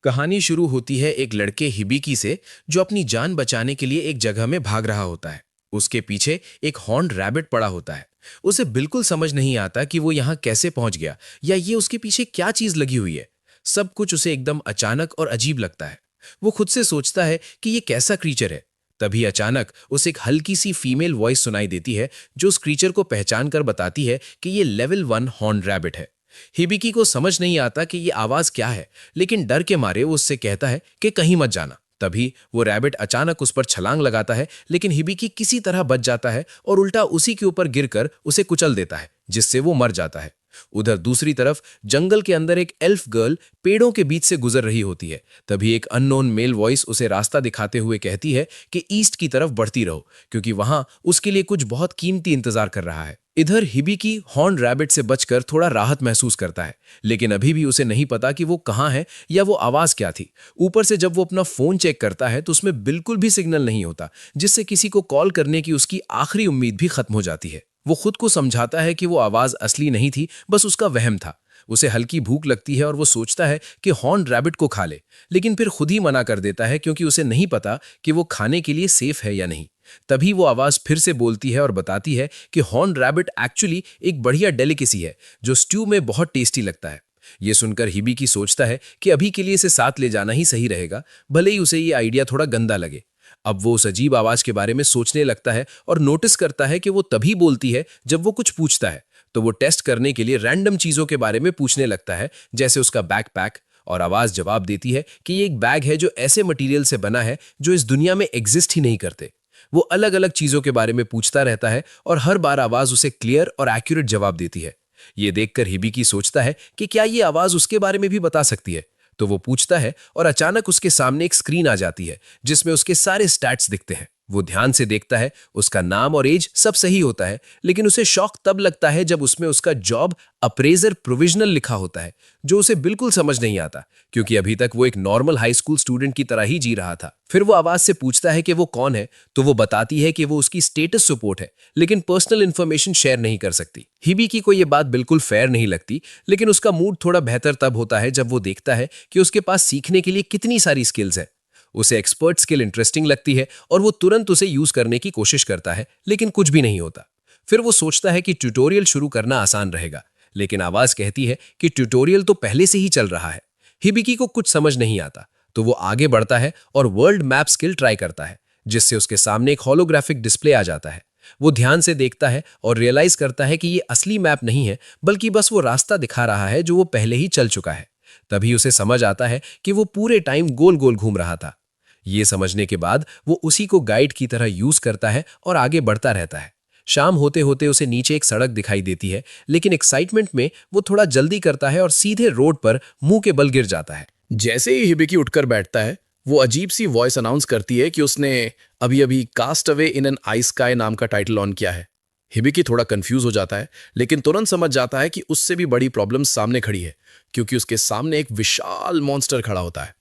कहानी शुरू होती है एक लड़के हिबिकी से जो अपनी जान बचाने के लिए एक जगह में भाग रहा होता है। उसके पीछे एक हॉर्न्ड रैबिट पड़ा होता है। उसे बिल्कुल समझ नहीं आता कि वो यहाँ कैसे पहुंच गया या ये उसके पीछे क्या चीज लगी हुई है। सब कुछ उसे एकदम अचानक और अजीब लगता है। वो खुद से सोचता है कि ये कैसा क्रीचर है। तभी अचानक उसे एक हल्की सी फीमेल वॉइस सुनाई देती है जो उस क्रीचर को पहचान कर बताती है कि ये लेवल 1 हॉर्न रैबिट है। हिबिकी को समझ नहीं आता कि ये आवाज क्या है, लेकिन डर के मारे वो उससे कहता है कि कहीं मत जाना। तभी वो रैबिट अचानक उस पर छलांग लगाता है, लेकिन हिबिकी किसी तरह बच जाता है और उल्टा उसी के ऊपर गिरकर उसे कुचल देता है, जिससे वो मर जाता है। उधर दूसरी तरफ जंगल के अंदर एक एल्फ गर्ल पेड़ों के बीच से गुजर रही होती है। तभी एक अननोन मेल वॉइस उसे रास्ता दिखाते हुए कहती है कि ईस्ट की तरफ बढ़ती रहो, क्योंकि वहां उसके लिए कुछ बहुत कीमती इंतजार कर रहा है। इधर हिबिकी हॉर्न रैबिट से बचकर थोड़ा राहत महसूस करता है, लेकिन अभी भी उसे नहीं पता कि वो कहाँ है या वो आवाज क्या थी। ऊपर से जब वो अपना फोन चेक करता है तो उसमें बिल्कुल भी सिग्नल नहीं होता, जिससे किसी को कॉल करने की उसकी आखिरी उम्मीद भी खत्म हो जाती है। वो खुद को समझाता है कि वो आवाज असली नहीं थी, बस उसका वहम था। उसे हल्की भूख लगती है और वो सोचता है कि हॉर्न रैबिट को खा ले, लेकिन फिर खुद ही मना कर देता है क्योंकि उसे नहीं पता कि वो खाने के लिए सेफ है या नहीं। तभी वो आवाज फिर से बोलती है और बताती है कि हॉर्न रैबिट एक्चुअली एक बढ़िया डेलिकेसी है जो स्ट्यू में बहुत टेस्टी लगता है। ये सुनकर हिबिकी सोचता है कि अभी के लिए इसे साथ ले जाना ही सही रहेगा, भले ही उसे ये आइडिया थोड़ा गंदा लगे। अब वो उस अजीब आवाज के बारे में सोचने लगता है और नोटिस करता है कि वो तभी बोलती है जब वो कुछ पूछता है। तो वो टेस्ट करने के लिए रैंडम चीजों के बारे में पूछने लगता है, जैसे उसका बैकपैक, और आवाज जवाब देती है कि ये एक बैग है जो ऐसे मटेरियल से बना है जो इस दुनिया में एग्जिस्ट ही नहीं करते। वो अलग अलग चीजों के बारे में पूछता रहता है और हर बार आवाज उसे क्लियर और एक्यूरेट जवाब देती है। ये देखकर हिबिकी सोचता है कि क्या ये आवाज उसके बारे में भी बता सकती है। तो वो पूछता है और अचानक उसके सामने एक स्क्रीन आ जाती है जिसमें उसके सारे स्टैट्स दिखते हैं। वो ध्यान से देखता है, उसका नाम और एज सब सही होता है, लेकिन उसे शॉक तब लगता है जब उसमें उसका जॉब अप्रेजर प्रोविजनल लिखा होता है, जो उसे बिल्कुल समझ नहीं आता, क्योंकि अभी तक वो एक नॉर्मल हाई स्कूल स्टूडेंट की तरह ही जी रहा था। फिर वो आवाज से पूछता है कि वो कौन है, तो वो बताती है कि वो उसकी स्टेटस सपोर्ट है, लेकिन पर्सनल इंफॉर्मेशन शेयर नहीं कर सकती। हिबिकी को ये बात बिल्कुल फेयर नहीं लगती, लेकिन उसका मूड थोड़ा बेहतर तब होता है जब वो देखता है कि उसके पास सीखने के लिए कितनी सारी स्किल्स हैं। उसे एक्सपर्ट स्किल इंटरेस्टिंग लगती है और वो तुरंत उसे यूज करने की कोशिश करता है, लेकिन कुछ भी नहीं होता। फिर वो सोचता है कि ट्यूटोरियल शुरू करना आसान रहेगा, लेकिन आवाज कहती है कि ट्यूटोरियल तो पहले से ही चल रहा है। हिबिकी को कुछ समझ नहीं आता, तो वो आगे बढ़ता है और वर्ल्ड मैप स्किल ट्राई करता है, जिससे उसके सामने एक होलोग्राफिक डिस्प्ले आ जाता है। वो ध्यान से देखता है और रियलाइज करता है कि ये असली मैप नहीं है, बल्कि बस वो रास्ता दिखा रहा है जो वो पहले ही चल चुका है। तभी उसे समझ आता है कि वो पूरे टाइम गोल गोल घूम रहा था। ये समझने के बाद वो उसी को गाइड की तरह यूज करता है और आगे बढ़ता रहता है। शाम होते होते उसे नीचे एक सड़क दिखाई देती है, लेकिन एक्साइटमेंट में वो थोड़ा जल्दी करता है और सीधे रोड पर मुंह के बल गिर जाता है। जैसे ही हिबिकी उठकर बैठता है, वो अजीब सी वॉइस अनाउंस करती है कि उसने अभी अभी cast away in an eye sky नाम का टाइटल ऑन किया है। हिबिकी थोड़ा कंफ्यूज हो जाता है, लेकिन तुरंत समझ जाता है कि उससे भी बड़ी प्रॉब्लम सामने खड़ी है, क्योंकि उसके सामने एक विशाल मॉन्स्टर खड़ा होता है।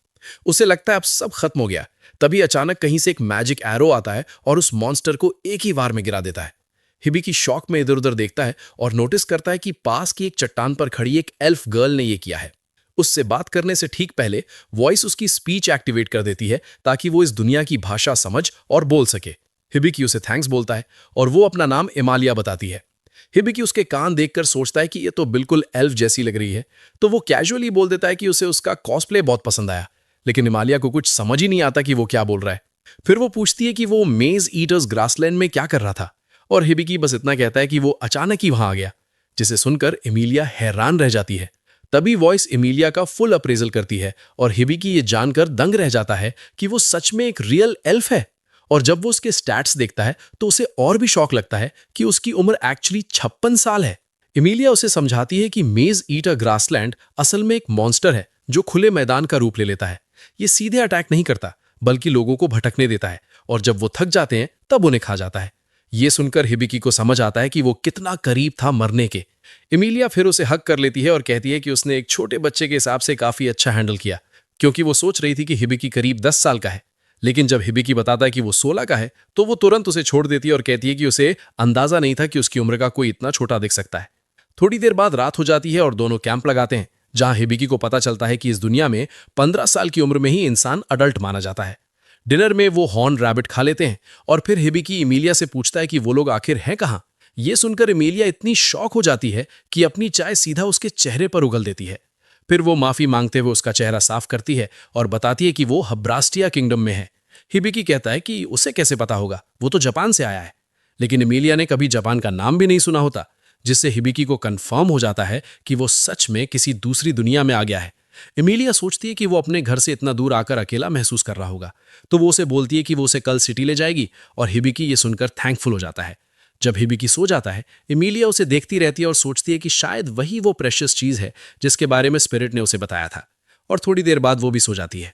उसे लगता है अब सब खत्म हो गया। तभी अचानक कहीं से एक मैजिक एरो आता है और उस मॉन्स्टर को एक ही वार में गिरा देता है। हिबिकी शॉक में इधर उधर देखता है और नोटिस करता है कि पास की एक चट्टान पर खड़ी एक एल्फ गर्ल ने यह किया है। उससे बात करने से ठीक पहले वॉइस उसकी स्पीच एक्टिवेट कर देती है, ताकि वो इस दुनिया की भाषा समझ और बोल सके। हिबिकी उसे थैंक्स बोलता है और वो अपना नाम इमालिया बताती है। हिबिकी उसके कान देखकर सोचता है कि ये तो बिल्कुल एल्फ जैसी लग रही है, तो वो कैजुअली बोल देता है कि उसे उसका कॉस्प्ले बहुत पसंद आया, लेकिन इमालिया को कुछ समझ ही नहीं आता कि वो क्या बोल रहा है। फिर वो पूछती है कि वो मेज ईटर्स ग्रासलैंड में क्या कर रहा था, और हिबिकी बस इतना कहता है कि वो अचानक ही वहां आ गया, जिसे सुनकर इमिलिया हैरान रह जाती है। तभी वॉइस इमिलिया का फुल अप्रेजल करती है और हिबिकी ये जानकर दंग रह जाता है कि वो सच में एक रियल एल्फ है। और जब वो उसके स्टैट्स देखता है तो उसे और भी शौक लगता है कि उसकी उम्र एक्चुअली 56 साल है। इमिलिया उसे समझाती है कि मेज ईटर ग्रासलैंड असल में एक मॉन्स्टर है जो खुले मैदान का रूप ले लेता है। ये सीधे अटैक नहीं करता, बल्कि लोगों को भटकने देता है, और जब वो थक जाते हैं तब उन्हें खा जाता है। ये सुनकर हिबिकी को समझ आता है कि वो कितना करीब था मरने के। इमिलिया फिर उसे हक कर लेती है और कहती है कि उसने एक छोटे बच्चे के हिसाब से काफी अच्छा हैंडल किया, क्योंकि वो सोच रही थी कि हिबिकी करीब 10 साल का है। लेकिन जब हिबिकी बताता है कि वो 16 का है, तो वो तुरंत उसे छोड़ देती है और कहती है कि उसे अंदाजा नहीं था कि उसकी उम्र का कोई इतना छोटा दिख सकता है। थोड़ी देर बाद रात हो जाती है और दोनों कैंप लगाते हैं, जहां हिबिकी को पता चलता है कि इस दुनिया में 15 साल की उम्र में ही इंसान अडल्ट माना जाता है। डिनर में वो हॉर्न रैबिट खा लेते हैं और फिर हिबिकी इमीलिया से पूछता है कि वो लोग आखिर हैं कहाँ। ये सुनकर इमीलिया इतनी शॉक हो जाती है कि अपनी चाय सीधा उसके चेहरे पर उगल देती है। फिर वो माफी मांगते हुए उसका चेहरा साफ करती है और बताती है कि वो हब्रास्टिया किंगडम में है। हिबिकी कहता है कि उसे कैसे पता होगा, वो तो जापान से आया है। लेकिन इमीलिया ने कभी जापान का नाम भी नहीं सुना होता, जिससे हिबिकी को कंफर्म हो जाता है कि वो सच में किसी दूसरी दुनिया में आ गया है। इमीलिया सोचती है कि वो अपने घर से इतना दूर आकर अकेला महसूस कर रहा होगा, तो वो उसे बोलती है कि वो उसे कल सिटी ले जाएगी और हिबिकी ये सुनकर थैंकफुल हो जाता है। जब हिबिकी सो जाता है, इमीलिया उसे देखती रहती है और सोचती है कि शायद वही वो प्रेशियस चीज है जिसके बारे में स्पिरिट ने उसे बताया था। और थोड़ी देर बाद वो भी सो जाती है।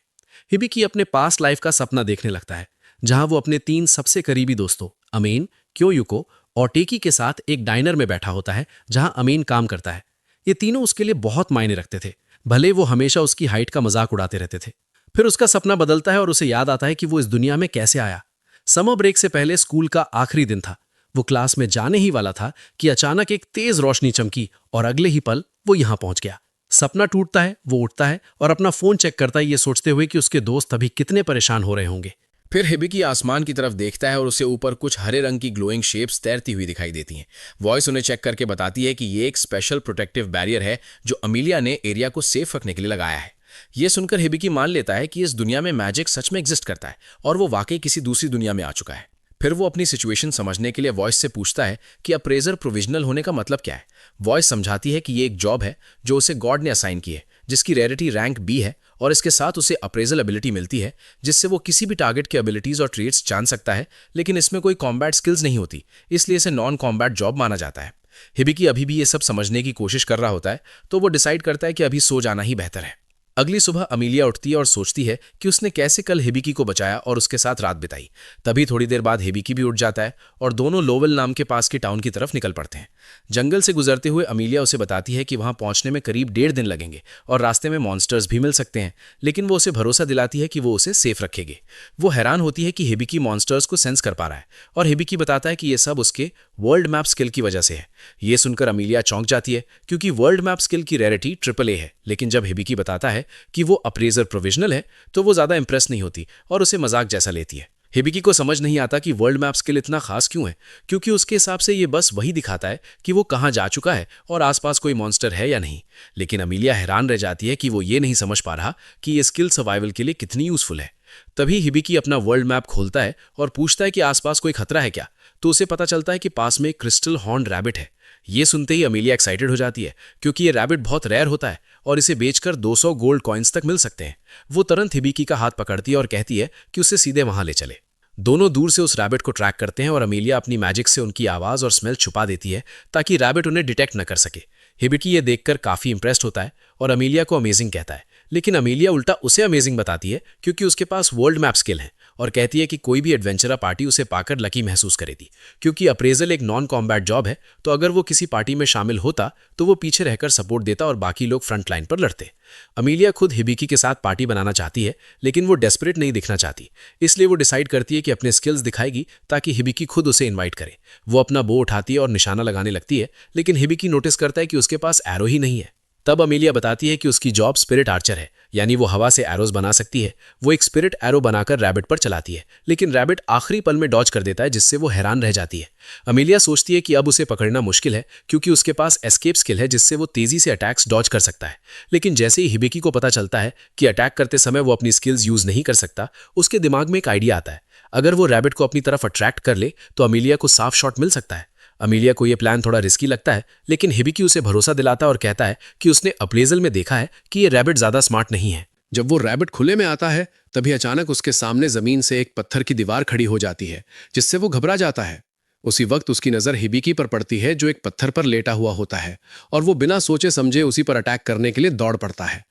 हिबिकी अपने पास्ट लाइफ का सपना देखने लगता है, जहां वो अपने 3 सबसे करीबी दोस्तों अमीन, क्योयुको और टेकी के साथ एक डाइनर में बैठा होता है, जहां अमीन काम करता है। ये तीनों उसके लिए बहुत मायने रखते थे, भले वो हमेशा उसकी हाइट का मजाक उड़ाते रहते थे। फिर उसका सपना बदलता है और उसे याद आता है कि वो इस दुनिया में कैसे आया। समर ब्रेक से पहले स्कूल का आखिरी दिन था। वो क्लास में जाने ही वाला था कि अचानक एक तेज रोशनी चमकी और अगले ही पल वो यहां पहुंच गया। सपना टूटता है, वो उठता है और अपना फोन चेक करता है, ये सोचते हुए कि उसके दोस्त अभी कितने परेशान हो रहे होंगे। फिर हिबिकी आसमान की तरफ देखता है और उसे ऊपर कुछ हरे रंग की ग्लोइंग शेप्स तैरती हुई दिखाई देती हैं। वॉइस उन्हें चेक करके बताती है कि ये एक स्पेशल प्रोटेक्टिव बैरियर है जो अमीलिया ने एरिया को सेफ रखने के लिए लगाया है। ये सुनकर हिबिकी मान लेता है कि इस दुनिया में मैजिक सच में एग्जिस्ट करता है और वो वाकई किसी दूसरी दुनिया में आ चुका है। फिर वो अपनी सिचुएशन समझने के लिए वॉइस से पूछता है कि अप्रेजर प्रोविजनल होने का मतलब क्या है। वॉइस समझाती है कि ये एक जॉब है जो उसे गॉड ने असाइन की है, जिसकी रेयरिटी रैंक बी है और इसके साथ उसे अप्रेजल एबिलिटी मिलती है, जिससे वो किसी भी टारगेट के एबिलिटीज और ट्रेट्स जान सकता है। लेकिन इसमें कोई कॉम्बैट स्किल्स नहीं होती, इसलिए इसे नॉन कॉम्बैट जॉब माना जाता है। हिबिकी अभी भी ये सब समझने की कोशिश कर रहा होता है, तो वो डिसाइड करता है कि अभी सो जाना ही बेहतर है। अगली सुबह अमीलिया उठती है और सोचती है कि उसने कैसे कल हिबिकी को बचाया और उसके साथ रात बिताई। तभी थोड़ी देर बाद हिबिकी भी उठ जाता है और दोनों लोवेल नाम के पास की टाउन की तरफ निकल पड़ते हैं। जंगल से गुजरते हुए अमीलिया उसे बताती है कि वहां पहुंचने में करीब 1.5 दिन लगेंगे और रास्ते में मॉन्स्टर्स भी मिल सकते हैं, लेकिन वो उसे भरोसा दिलाती है कि वो उसे सेफ रखेगी। वो हैरान होती है कि हिबिकी मॉन्स्टर्स को सेंस कर पा रहा है और हिबिकी बताता है कि ये सब उसके वर्ल्ड मैप स्किल की वजह से है। ये सुनकर अमीलिया चौंक जाती है, क्योंकि वर्ल्ड मैप स्किल की रेयरिटी AAA है। लेकिन जब हिबिकी बताता है कि वो अप्रेजर प्रोविजनल है, तो वो ज्यादा इंप्रेस नहीं होती और उसे मजाक जैसा लेती है। हिबिकी को समझ नहीं आता कि वर्ल्ड मैप स्किल इतना खास क्यों है, क्योंकि उसके हिसाब से ये बस वही दिखाता है कि वो कहाँ जा चुका है और आसपास कोई मॉन्स्टर है या नहीं। लेकिन अमीलिया हैरान रह जाती है कि वो ये नहीं समझ पा रहा कि ये स्किल सर्वाइवल के लिए कितनी यूजफुल है। तभी हिबिकी अपना वर्ल्ड मैप खोलता है और पूछता है कि आसपास कोई खतरा है क्या, तो उसे पता चलता है कि पास में एक क्रिस्टल हॉर्न रैबिट है। ये सुनते ही अमीलिया एक्साइटेड हो जाती है, क्योंकि ये रैबिट बहुत रेयर होता है और इसे बेचकर 200 गोल्ड कॉइन्स तक मिल सकते हैं। वो तुरंत हिबिकी का हाथ पकड़ती है और कहती है कि उसे सीधे वहां ले चले। दोनों दूर से उस रैबिट को ट्रैक करते हैं और अमीलिया अपनी मैजिक से उनकी आवाज और स्मेल छुपा देती है ताकि रैबिट उन्हें डिटेक्ट न कर सके। हिबिकी ये देखकर काफी इंप्रेस्ड होता है और अमीलिया को अमेजिंग कहता है, लेकिन अमीलिया उल्टा उसे अमेजिंग बताती है क्योंकि उसके पास वर्ल्ड मैप स्किल है और कहती है कि कोई भी एडवेंचरर पार्टी उसे पाकर लकी महसूस करेगी, क्योंकि अप्रेजल एक नॉन कॉम्बैट जॉब है। तो अगर वो किसी पार्टी में शामिल होता तो वो पीछे रहकर सपोर्ट देता और बाकी लोग फ्रंट लाइन पर लड़ते। अमीलिया खुद हिबिकी के साथ पार्टी बनाना चाहती है, लेकिन वो डेस्परेट नहीं दिखना चाहती, इसलिए वो डिसाइड करती है कि अपने स्किल्स दिखाएगी ताकि हिबिकी खुद उसे इन्वाइट करे। वो अपना बो उठाती है और निशाना लगाने लगती है, लेकिन हिबिकी नोटिस करता है कि उसके पास एरो ही नहीं है। तब अमीलिया बताती है कि उसकी जॉब स्पिरिट आर्चर है, यानी वो हवा से एरोज बना सकती है। वो एक स्पिरिट एरो बनाकर रैबिट पर चलाती है, लेकिन रैबिट आखिरी पल में डॉज कर देता है, जिससे वो हैरान रह जाती है। अमीलिया सोचती है कि अब उसे पकड़ना मुश्किल है, क्योंकि उसके पास एस्केप स्किल है जिससे वो तेजी से अटैक्स डॉज कर सकता है। लेकिन जैसे ही हिबिकी को पता चलता है कि अटैक करते समय वो अपनी स्किल्स यूज नहीं कर सकता, उसके दिमाग में एक आइडिया आता है। अगर वो रैबिट को अपनी तरफ अट्रैक्ट कर ले तो अमीलिया को साफ शॉट मिल सकता है। अमीलिया को यह प्लान थोड़ा रिस्की लगता है, लेकिन हिबिकी उसे भरोसा दिलाता है और कहता है कि उसने अप्रेजल में देखा है कि ये रैबिट ज्यादा स्मार्ट नहीं है। जब वो रैबिट खुले में आता है, तभी अचानक उसके सामने जमीन से एक पत्थर की दीवार खड़ी हो जाती है, जिससे वो घबरा जाता है। उसी वक्त उसकी नजर हिबिकी पर पड़ती है, जो एक पत्थर पर लेटा हुआ होता है, और वो बिना सोचे समझे उसी पर अटैक करने के लिए दौड़ पड़ता है।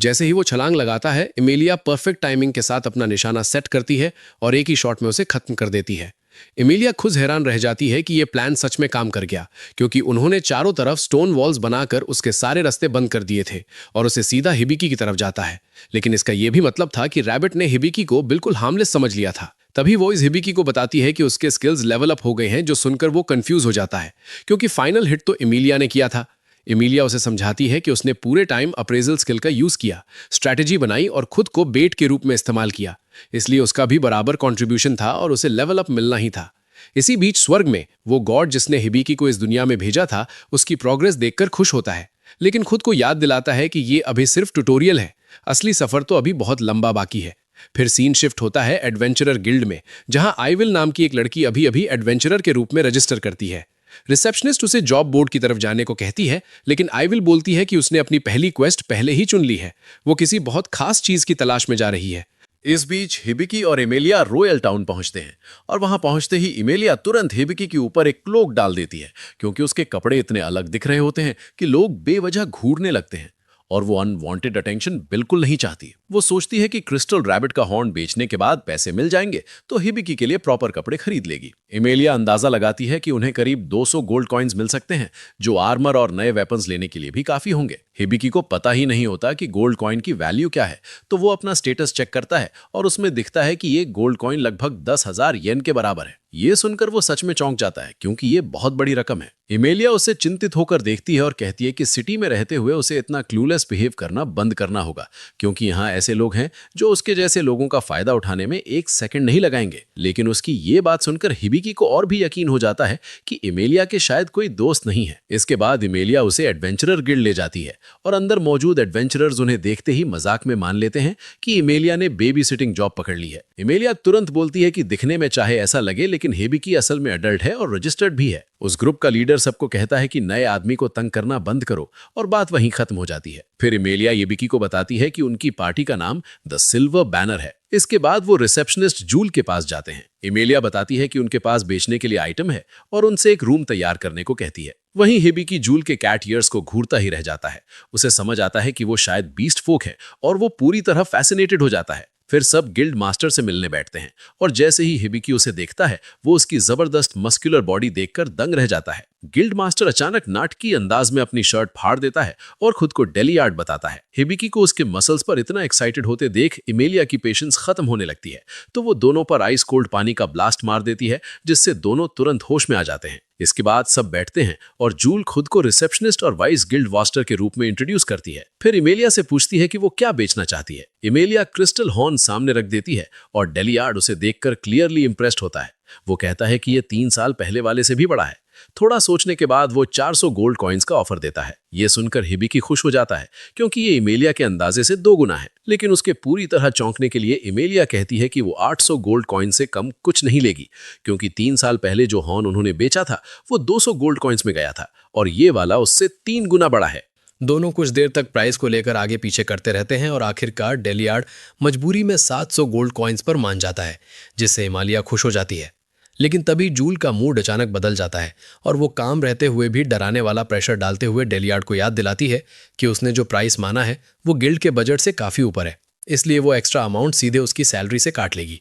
जैसे ही वो छलांग लगाता है, एमिलिया परफेक्ट टाइमिंग के साथ अपना निशाना सेट करती है और एक ही शॉट में उसे खत्म कर देती है। एमिलिया खुद हैरान रह जाती है कि यह प्लान सच में काम कर गया, क्योंकि उन्होंने चारों तरफ स्टोन वॉल्स बनाकर उसके सारे रास्ते बंद कर दिए थे और उसे सीधा हिबिकी की तरफ जाता है। लेकिन इसका यह भी मतलब था कि रैबिट ने हिबिकी को बिल्कुल हार्मलेस समझ लिया था। तभी वो इस हिबिकी को बताती है कि उसके स्किल्स लेवल अप हो गए हैं, जो सुनकर वो कंफ्यूज हो जाता है, क्योंकि फाइनल हिट तो एमिलिया ने किया था। इमिलिया उसे समझाती है कि उसने पूरे टाइम अप्रेजल स्किल का यूज किया, स्ट्रैटेजी बनाई और खुद को बेट के रूप में इस्तेमाल किया, इसलिए उसका भी बराबर कंट्रीब्यूशन था और उसे लेवल अप मिलना ही था। इसी बीच स्वर्ग में वो गॉड जिसने हिबिकी को इस दुनिया में भेजा था उसकी प्रोग्रेस देखकर खुश होता है, लेकिन खुद को याद दिलाता है कि ये अभी सिर्फ ट्यूटोरियल है, असली सफर तो अभी बहुत लंबा बाकी है। फिर सीन शिफ्ट होता है एडवेंचरर गिल्ड में, जहां आईविल नाम की एक लड़की अभी अभी एडवेंचरर के रूप में रजिस्टर करती है। रिसेप्शनिस्ट उसे जॉब बोर्ड की तरफ जाने को कहती है, लेकिन आईविल बोलती है कि उसने अपनी पहली क्वेस्ट पहले ही चुन ली है, वो किसी बहुत खास चीज की तलाश में जा रही है। इस बीच हिबिकी और एमेलिया रॉयल टाउन पहुंचते हैं और वहां पहुंचते ही एमेलिया तुरंत हिबिकी के ऊपर एक क्लोक डाल देती है, क्योंकि उसके कपड़े इतने अलग दिख रहे होते हैं कि लोग बेवजह घूरने लगते हैं और वो अनवांटेड अटेंशन बिल्कुल नहीं चाहती। वो सोचती है कि क्रिस्टल रैबिट का हॉर्न बेचने के बाद पैसे मिल जाएंगे तो हिबिकी के लिए प्रॉपर कपड़े खरीद लेगी। एमेलिया अंदाजा लगाती है कि उन्हें करीब 200 गोल्ड कॉइन्स मिल सकते हैं, जो आर्मर और नए वेपन्स लेने के लिए भी काफी होंगे। हिबिकी को पता ही नहीं होता कि गोल्ड कॉइन की वैल्यू क्या है, तो वो अपना स्टेटस चेक करता है और उसमें दिखता है कि ये गोल्ड कॉइन लगभग 10,000 येन के बराबर है। ये सुनकर वो सच में चौंक जाता है, क्योंकि ये बहुत बड़ी रकम है। एमेलिया उसे चिंतित होकर देखती है और कहती है कि सिटी में रहते हुए उसे इतना क्लूलेस बिहेव करना बंद करना होगा, क्योंकि यहाँ ऐसे लोग हैं जो उसके जैसे लोगों का फायदा उठाने में एक सेकंड नहीं लगाएंगे। लेकिन उसकी ये बात सुनकर हिबिकी को और भी यकीन हो जाता है कि एमेलिया के शायद कोई दोस्त नहीं है। इसके बाद एमेलिया उसे एडवेंचरर गिल्ड ले जाती है और अंदर मौजूद एडवेंचरर्स उन्हें देखते ही मजाक में मान लेते हैं कि एमेलिया ने बेबी सिटिंग जॉब पकड़ ली है। एमेलिया तुरंत बोलती है कि दिखने में चाहे ऐसा लगे, लेकिन हिबिकी असल में अडल्ट है और रजिस्टर्ड भी है। उस ग्रुप का लीडर सबको कहता है कि नए आदमी को तंग करना बंद करो और बात वहीं खत्म हो जाती है। फिर एमेलिया हिबिकी को बताती है कि उनकी पार्टी का नाम द सिल्वर बैनर है। इसके बाद वो रिसेप्शनिस्ट जूल के पास जाते हैं। एमेलिया बताती है कि उनके पास बेचने के लिए आइटम है और उनसे एक रूम तैयार करने को कहती है। वहीं हिबिकी जूल के कैट ईयर्स को घूरता ही रह जाता है। उसे समझ आता है कि वो शायद बीस्ट फोक है और वो पूरी तरह फैसिनेटेड हो जाता है। फिर सब गिल्ड मास्टर से मिलने बैठते हैं और जैसे ही हिबिकी उसे देखता है, वो उसकी जबरदस्त मस्कुलर बॉडी देखकर दंग रह जाता है। गिल्ड मास्टर अचानक नाटकीय अंदाज में अपनी शर्ट फाड़ देता है और खुद को डेलियार्ड बताता है। हिबिकी को उसके मसल्स पर इतना एक्साइटेड होते देख एमेलिया की पेशेंस खत्म होने लगती है, तो वो दोनों पर आइस कोल्ड पानी का ब्लास्ट मार देती है, जिससे दोनों तुरंत होश में आ जाते हैं। इसके बाद सब बैठते हैं और जूल खुद को रिसेप्शनिस्ट और वाइस गिल्ड मास्टर के रूप में इंट्रोड्यूस करती है। फिर एमेलिया से पूछती है कि वो क्या बेचना चाहती है। एमेलिया क्रिस्टल हॉर्न सामने रख देती है और डेलियार्ड उसे देखकर क्लियरली इंप्रेस्ड होता है। वो कहता है कि ये 3 साल पहले वाले से भी बड़ा है। थोड़ा सोचने के बाद वो 400 गोल्ड कॉइन्स का ऑफर देता है। ये सुनकर हिबिकी खुश हो जाता है, क्योंकि ये एमेलिया के अंदाजे से 2 गुना है। लेकिन उसके पूरी तरह चौंकने के लिए एमेलिया कहती है कि वो 800 गोल्ड कॉइन से कम कुछ नहीं लेगी, क्योंकि 3 साल पहले जो हॉर्न उन्होंने बेचा था वो 200 गोल्ड कॉइन्स में गया था और ये वाला उससे 3 गुना बड़ा है। दोनों कुछ देर तक प्राइस को लेकर आगे पीछे करते रहते हैं और आखिरकार डेलियार्ड मजबूरी में 700 गोल्ड कॉइन्स पर मान जाता है, जिससे एमेलिया खुश हो जाती है। लेकिन तभी जूल का मूड अचानक बदल जाता है और वो काम रहते हुए भी डराने वाला प्रेशर डालते हुए डेलियार्ड को याद दिलाती है कि उसने जो प्राइस माना है वो गिल्ड के बजट से काफ़ी ऊपर है, इसलिए वो एक्स्ट्रा अमाउंट सीधे उसकी सैलरी से काट लेगी।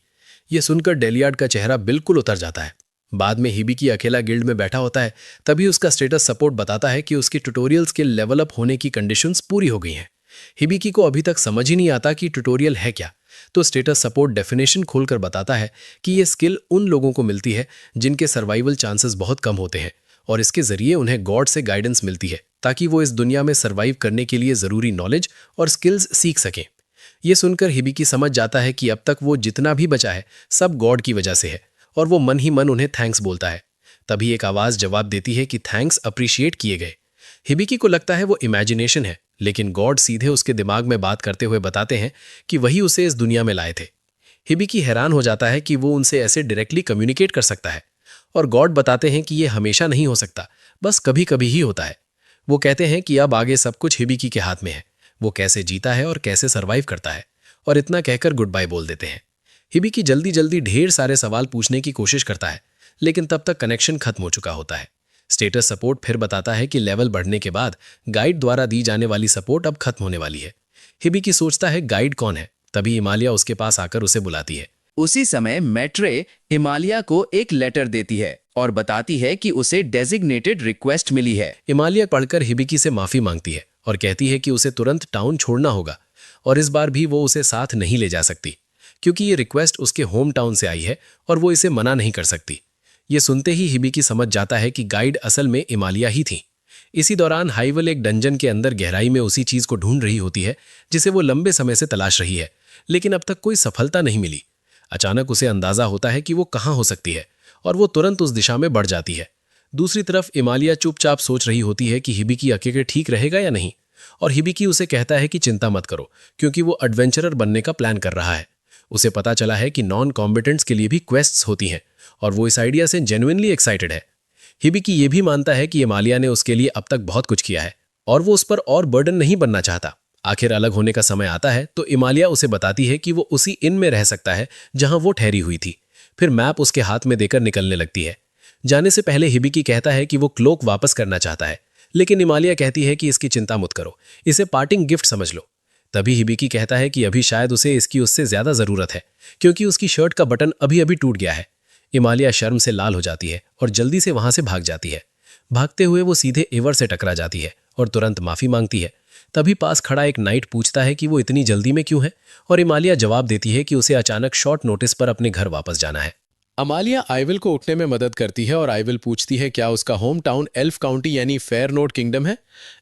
ये सुनकर डेलियार्ड का चेहरा बिल्कुल उतर जाता है। बाद में हिबिकी अकेला गिल्ड में बैठा होता है, तभी उसका स्टेटस सपोर्ट बताता है कि उसकी ट्यूटोरियल स्किल लेवल अप होने की कंडीशंस पूरी हो गई हैं। हिबिकी को अभी तक समझ ही नहीं आता कि ट्यूटोरियल है क्या, तो स्टेटस सपोर्ट डेफिनेशन खोलकर बताता है कि ये स्किल उन लोगों को मिलती है जिनके सर्वाइवल चांसेस बहुत कम होते हैं और इसके जरिए उन्हें गॉड से गाइडेंस मिलती है ताकि वो इस दुनिया में सर्वाइव करने के लिए ज़रूरी नॉलेज और स्किल्स सीख सकें। ये सुनकर हिबिकी समझ जाता है कि अब तक वो जितना भी बचा है सब गॉड की वजह से है और वो मन ही मन उन्हें थैंक्स बोलता है। तभी एक आवाज़ जवाब देती है कि थैंक्स अप्रिशिएट किए गए। हिबिकी को लगता है वो इमेजिनेशन है, लेकिन गॉड सीधे उसके दिमाग में बात करते हुए बताते हैं कि वही उसे इस दुनिया में लाए थे। हिबिकी हैरान हो जाता है कि वो उनसे ऐसे डायरेक्टली कम्युनिकेट कर सकता है और गॉड बताते हैं कि ये हमेशा नहीं हो सकता, बस कभी कभी ही होता है। वो कहते हैं कि अब आगे सब कुछ हिबिकी के हाथ में है, वो कैसे जीता है और कैसे सर्वाइव करता है, और इतना कहकर गुड बाय बोल देते हैं। हिबिकी जल्दी जल्दी ढेर सारे सवाल पूछने की कोशिश करता है, लेकिन तब तक कनेक्शन खत्म हो चुका होता है। स्टेटस सपोर्ट फिर बताता है कि लेवल बढ़ने के बाद गाइड द्वारा दी जाने वाली सपोर्ट अब खत्म होने वाली है। हिबिकी सोचता है गाइड कौन है, तभी हिमालय उसके पास आकर उसे बुलाती है। उसी समय मैट्रे हिमालय को एक लेटर देती है और बताती है कि उसे डेजिग्नेटेड रिक्वेस्ट मिली है। हिमालय पढ़कर हिबिकी से माफी मांगती है और कहती है कि उसे तुरंत टाउन छोड़ना होगा और इस बार भी वो उसे साथ नहीं ले जा सकती, क्योंकि ये रिक्वेस्ट उसके होम टाउन से आई है और वो इसे मना नहीं कर सकती। ये सुनते ही हिबिकी समझ जाता है कि गाइड असल में हिमालय ही थी। इसी दौरान हाइवल एक डंजन के अंदर गहराई में उसी चीज को ढूंढ रही होती है जिसे वो लंबे समय से तलाश रही है, लेकिन अब तक कोई सफलता नहीं मिली। अचानक उसे अंदाजा होता है कि वो कहाँ हो सकती है और वो तुरंत उस दिशा में बढ़ जाती है। दूसरी तरफ इमालिया चुपचाप सोच रही होती है कि हिबिकी अकेले ठीक रहेगा या नहीं, और हिबिकी उसे कहता है कि चिंता मत करो क्योंकि वो एडवेंचरर बनने का प्लान कर रहा है। उसे पता चला है कि नॉन कॉम्बिटेंट्स के लिए भी क्वेस्ट्स होती हैं और वो इस आइडिया से जेन्युइनली एक्साइटेड है। हिबिकी ये भी मानता है कि इमालिया ने उसके लिए अब तक बहुत कुछ किया है और वो उस पर और बर्डन नहीं बनना चाहता। आखिर अलग होने का समय आता है तो इमालिया उसे बताती है कि वो उसी इन में रह सकता है जहां वो ठहरी हुई थी। फिर मैप उसके हाथ में देकर निकलने लगती है। जाने से पहले हिबिकी कहता है कि वो क्लोक वापस करना चाहता है, लेकिन इमालिया कहती है कि इसकी चिंता मत करो, इसे पार्टिंग गिफ्ट समझ लो। तभी हिबिकी कहता है कि अभी शायद उसे इसकी उससे ज्यादा जरूरत है क्योंकि उसकी शर्ट का बटन अभी अभी टूट गया है। इमालिया शर्म से लाल हो जाती है और जल्दी से वहां से भाग जाती है। भागते हुए वो सीधे एवर से टकरा जाती है और तुरंत माफी मांगती है। तभी पास खड़ा एक नाइट पूछता है कि वो इतनी जल्दी में क्यों है, और इमालिया जवाब देती है कि उसे अचानक शॉर्ट नोटिस पर अपने घर वापस जाना है। अमालिया आइविल को उठने में मदद करती है और आइविल पूछती है क्या उसका होम टाउन एल्फ काउंटी यानी फेयर नोट किंगडम है।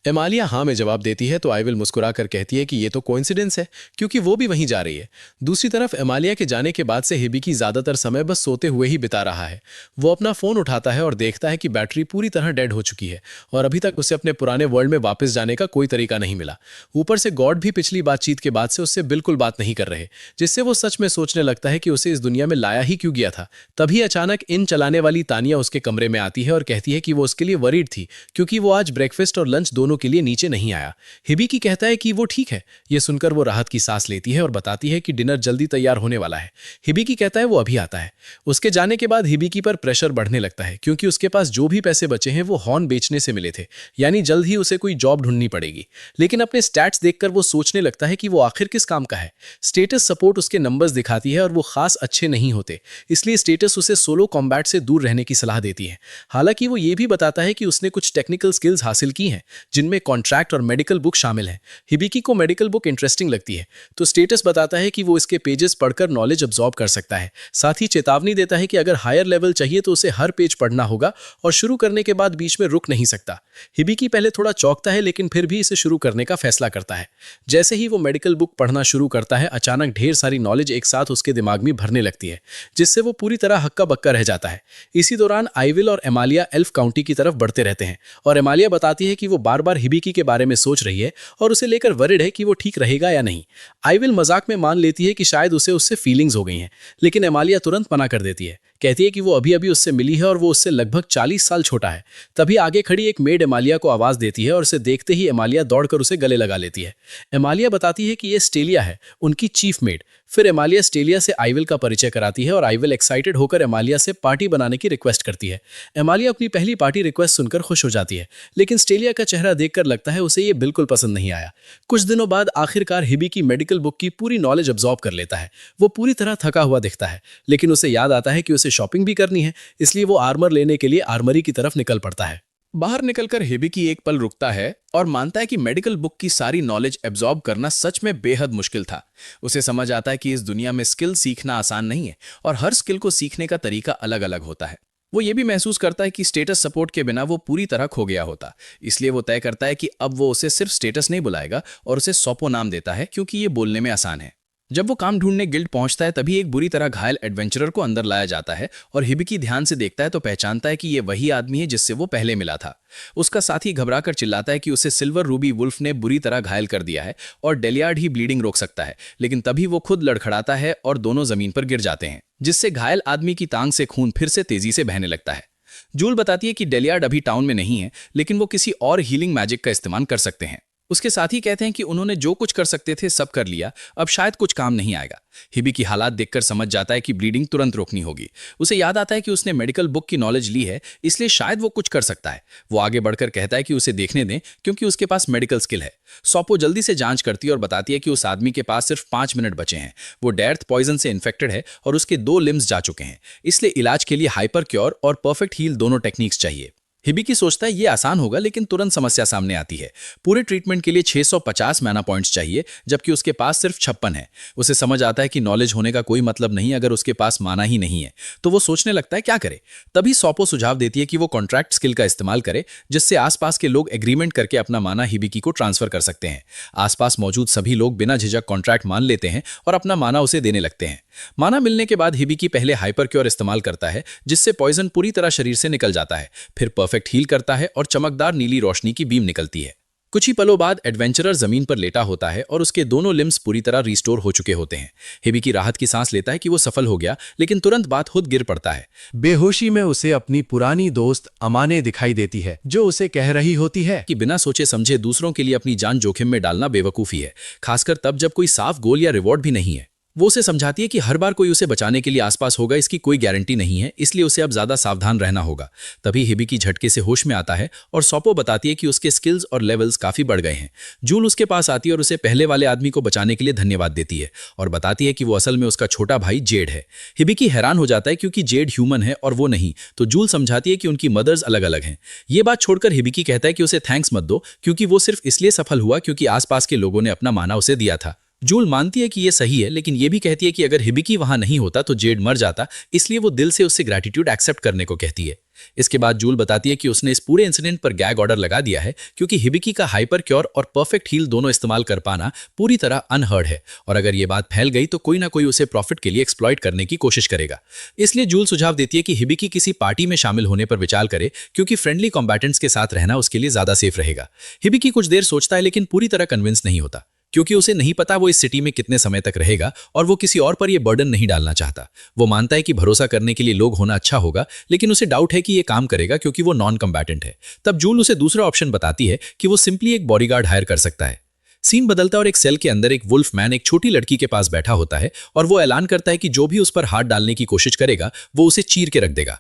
एमालिया हाँ में जवाब देती है तो आइविल मुस्कुराकर कहती है कि ये तो कोइंसिडेंस है क्योंकि वो भी वहीं जा रही है। दूसरी तरफ एमालिया के जाने के बाद से हिबिकी ज्यादातर समय बस सोते हुए ही बिता रहा है। वो अपना फोन उठाता है और देखता है कि बैटरी पूरी तरह डेड हो चुकी है और अभी तक उसे अपने पुराने वर्ल्ड में वापस जाने का कोई तरीका नहीं मिला। ऊपर से गॉड भी पिछली बातचीत के बाद से उससे बिल्कुल बात नहीं कर रहे, जिससे वो सच में सोचने लगता है कि उसे इस दुनिया में लाया ही क्यों गया था। तभी अचानक इन चलाने वाली तानिया उसके कमरे में आती है और कहती है कि वो उसके लिए वरीड थी क्योंकि वो आज ब्रेकफास्ट और लंच दोनों के लिए नीचे नहीं आया। हिबिकी कहता है कि वो ठीक है। ये सुनकर वो राहत की सांस लेती है और बताती है कि डिनर जल्दी तैयार होने वाला है। हिबिकी कहता है वो अभी आता है। उसके जाने के बाद हिबिकी पर प्रेशर बढ़ने लगता है क्योंकि उसके पास जो भी पैसे बचे हैं वो हॉर्न बेचने से मिले थे, यानी जल्द ही उसे कोई जॉब ढूंढनी पड़ेगी। लेकिन अपने स्टैट्स देखकर वो सोचने लगता है कि वो आखिर किस काम का है। स्टेटस सपोर्ट उसके नंबर्स दिखाती है और वो खास अच्छे नहीं होते, इसलिए स्टेटस उसे सोलो कॉम्बैट से दूर रहने की सलाह देती है। हालांकि वो ये भी बताता है कि उसने कुछ टेक्निकल स्किल्स हासिल की हैं जिनमें कॉन्ट्रैक्ट और मेडिकल बुक शामिल हैं। हिबिकी को मेडिकल बुक इंटरेस्टिंग लगती है तो स्टेटस बताता है कि वो इसके पेजेस पढ़कर नॉलेज अब्सॉर्ब कर सकता है। साथ ही चेतावनी देता है कि अगर हायर लेवल चाहिए तो उसे हर पेज पढ़ना होगा और शुरू करने के बाद बीच में रुक नहीं सकता। हिबिकी पहले थोड़ा चौंकता है लेकिन फिर भी इसे शुरू करने का फैसला करता है। जैसे ही वो मेडिकल बुक पढ़ना शुरू करता है अचानक ढेर सारी नॉलेज एक साथ उसके दिमाग में भरने लगती है, जिससे वो पूरी तरह हक्का बक्का रह जाता है। इसी दौरान आइविल और एमालिया एल्फ काउंटी की तरफ बढ़ते रहते हैं और एमालिया बताती है कि वो बार बार हिबिकी के बारे में सोच रही है और उसे लेकर वरिड है कि वो ठीक रहेगा या नहीं। आइविल मजाक में मान लेती है कि शायद उसे उससे फीलिंग्स हो गई हैं, लेकिन एमालिया तुरंत मना कर देती है। कहती है कि वो अभी अभी उससे मिली है और वो उससे लगभग 40 साल छोटा है। तभी आगे खड़ी एक मेड एमालिया को आवाज देती है और उसे देखते ही एमालिया दौड़कर उसे गले लगा लेती है। एमालिया बताती है कि ये स्टेलिया है, उनकी चीफ मेड। फिर एमालिया स्टेलिया से आइविल का परिचय कराती है और आइविल एक्साइटेड होकर एमालिया से पार्टी बनाने की रिक्वेस्ट करती है। एमालिया अपनी पहली पार्टी रिक्वेस्ट सुनकर खुश हो जाती है, लेकिन स्टेलिया का चेहरा देखकर लगता है उसे ये बिल्कुल पसंद नहीं आया। कुछ दिनों बाद आखिरकार हिबिकी मेडिकल बुक की पूरी नॉलेज अब्सॉर्ब कर लेता है। वो पूरी तरह थका हुआ दिखता है, लेकिन उसे याद आता है कि उसे शॉपिंग भी करनी है, इसलिए वो आर्मर लेने के लिए आर्मरी की तरफ निकल पड़ता है। बाहर निकलकर हिबिकी एक पल रुकता है और मानता है कि मेडिकल बुक की सारी नॉलेज एब्जॉर्ब करना सच में बेहद मुश्किल था। उसे समझ आता है कि इस दुनिया में स्किल सीखना आसान नहीं है और हर स्किल को सीखने का तरीका अलग अलग होता है। वो ये भी महसूस करता है कि स्टेटस सपोर्ट के बिना वो पूरी तरह खो गया होता, इसलिए वो तय करता है कि अब वो उसे सिर्फ स्टेटस नहीं बुलाएगा और उसे सोपो नाम देता है क्योंकि ये बोलने में आसान है। जब वो काम ढूंढने गिल्ड पहुंचता है तभी एक बुरी तरह घायल एडवेंचरर को अंदर लाया जाता है और हिबिकी ध्यान से देखता है तो पहचानता है कि ये वही आदमी है जिससे वो पहले मिला था। उसका साथी घबराकर चिल्लाता है कि उसे सिल्वर रूबी वुल्फ ने बुरी तरह घायल कर दिया है और डेलियार्ड ही ब्लीडिंग रोक सकता है, लेकिन तभी वो खुद लड़खड़ाता है और दोनों जमीन पर गिर जाते हैं, जिससे घायल आदमी की टांग से खून फिर से तेजी से बहने लगता है। जूल बताती है कि डेलियार्ड अभी टाउन में नहीं है, लेकिन वो किसी और हीलिंग मैजिक का इस्तेमाल कर सकते हैं। उसके साथी कहते हैं कि उन्होंने जो कुछ कर सकते थे सब कर लिया, अब शायद कुछ काम नहीं आएगा। हिबिकी हालात देखकर समझ जाता है कि ब्लीडिंग तुरंत रोकनी होगी। उसे याद आता है कि उसने मेडिकल बुक की नॉलेज ली है, इसलिए शायद वो कुछ कर सकता है। वो आगे बढ़कर कहता है कि उसे देखने दें क्योंकि उसके पास मेडिकल स्किल है। सोपो जल्दी से जांच करती है और बताती है कि उस आदमी के पास सिर्फ 5 मिनट बचे हैं। वो डेथ पॉइजन से इन्फेक्टेड है और उसके 2 लिम्स जा चुके हैं, इसलिए इलाज के लिए हाइपर क्योर और परफेक्ट हील दोनों टेक्निक्स चाहिए। हिबिकी सोचता है ये आसान होगा, लेकिन तुरंत समस्या सामने आती है। पूरे ट्रीटमेंट के लिए 650 मैना पॉइंट्स चाहिए, जबकि उसके पास सिर्फ 56 है। उसे समझ आता है कि नॉलेज होने का कोई मतलब नहीं अगर उसके पास माना ही नहीं है। तो वो सोचने लगता है क्या करे। तभी सोपो सुझाव देती है कि वो कॉन्ट्रैक्ट स्किल का इस्तेमाल करे, जिससे आसपास के लोग एग्रीमेंट करके अपना माना हिबिकी को ट्रांसफर कर सकते हैं। आसपास मौजूद सभी लोग बिना झिझक कॉन्ट्रैक्ट मान लेते हैं और अपना माना उसे देने लगते हैं। माना मिलने के बाद हिबिकी पहले हाइपर क्योर इस्तेमाल करता है, जिससे पॉइजन पूरी तरह शरीर से निकल जाता है। फिर परफेक्ट हील करता है और चमकदार नीली रोशनी की बीम निकलती है। कुछ ही पलों बाद एडवेंचरर जमीन पर लेटा होता है और उसके दोनों लिम्स पूरी तरह रिस्टोर हो चुके होते हैं। हिबिकी राहत की सांस लेता है कि वो सफल हो गया, लेकिन तुरंत बात खुद गिर पड़ता है। बेहोशी में उसे अपनी पुरानी दोस्त अमाने दिखाई देती है, जो उसे कह रही होती है कि बिना सोचे समझे दूसरों के लिए अपनी जान जोखिम में डालना बेवकूफ़ी है, खासकर तब जब कोई साफ गोल या रिवॉर्ड भी नहीं है। वो उसे समझाती है कि हर बार कोई उसे बचाने के लिए आसपास होगा इसकी कोई गारंटी नहीं है, इसलिए उसे अब ज्यादा सावधान रहना होगा। तभी हिबिकी झटके से होश में आता है और सोपो बताती है कि उसके स्किल्स और लेवल्स काफी बढ़ गए हैं। जूल उसके पास आती है और उसे पहले वाले आदमी को बचाने के लिए धन्यवाद देती है और बताती है कि वो असल में उसका छोटा भाई जेड है। हिबिकी हैरान हो जाता है क्योंकि जेड ह्यूमन है और वो नहीं, तो जूल समझाती है कि उनकी मदर्स अलग अलग हैं। ये बात छोड़कर हिबिकी कहता है कि उसे थैंक्स मत दो, क्योंकि वो सिर्फ इसलिए सफल हुआ क्योंकि आसपास के लोगों ने अपना माना उसे दिया था। जूल मानती है कि ये सही है, लेकिन ये भी कहती है कि अगर हिबिकी वहां नहीं होता तो जेड मर जाता, इसलिए वो दिल से उससे ग्रैटिट्यूड एक्सेप्ट करने को कहती है। इसके बाद जूल बताती है कि उसने इस पूरे इंसिडेंट पर गैग ऑर्डर लगा दिया है, क्योंकि हिबिकी का हाइपर क्योर और परफेक्ट हील दोनों इस्तेमाल कर पाना पूरी तरह अनहर्ड है, और अगर ये बात फैल गई तो कोई ना कोई उसे प्रॉफिट के लिए एक्सप्लॉइट करने की कोशिश करेगा। इसलिए जूल सुझाव देती है कि हिबिकी किसी पार्टी में शामिल होने पर विचार करे, क्योंकि फ्रेंडली कॉम्बैटेंट्स के साथ रहना उसके लिए ज्यादा सेफ रहेगा। हिबिकी कुछ देर सोचता है, लेकिन पूरी तरह कन्विंस नहीं होता, क्योंकि उसे नहीं पता वो इस सिटी में कितने समय तक रहेगा और वो किसी और पर ये बर्डन नहीं डालना चाहता। वो मानता है कि भरोसा करने के लिए लोग होना अच्छा होगा, लेकिन उसे डाउट है कि ये काम करेगा क्योंकि वो नॉन कम्बैटेंट है। तब जूल उसे दूसरा ऑप्शन बताती है कि वो सिंपली एक बॉडीगार्ड हायर कर सकता है। सीन बदलता है और एक सेल के अंदर एक वुल्फ मैन एक छोटी लड़की के पास बैठा होता है और वो ऐलान करता है कि जो भी उस पर हाथ डालने की कोशिश करेगा वो उसे चीर के रख देगा।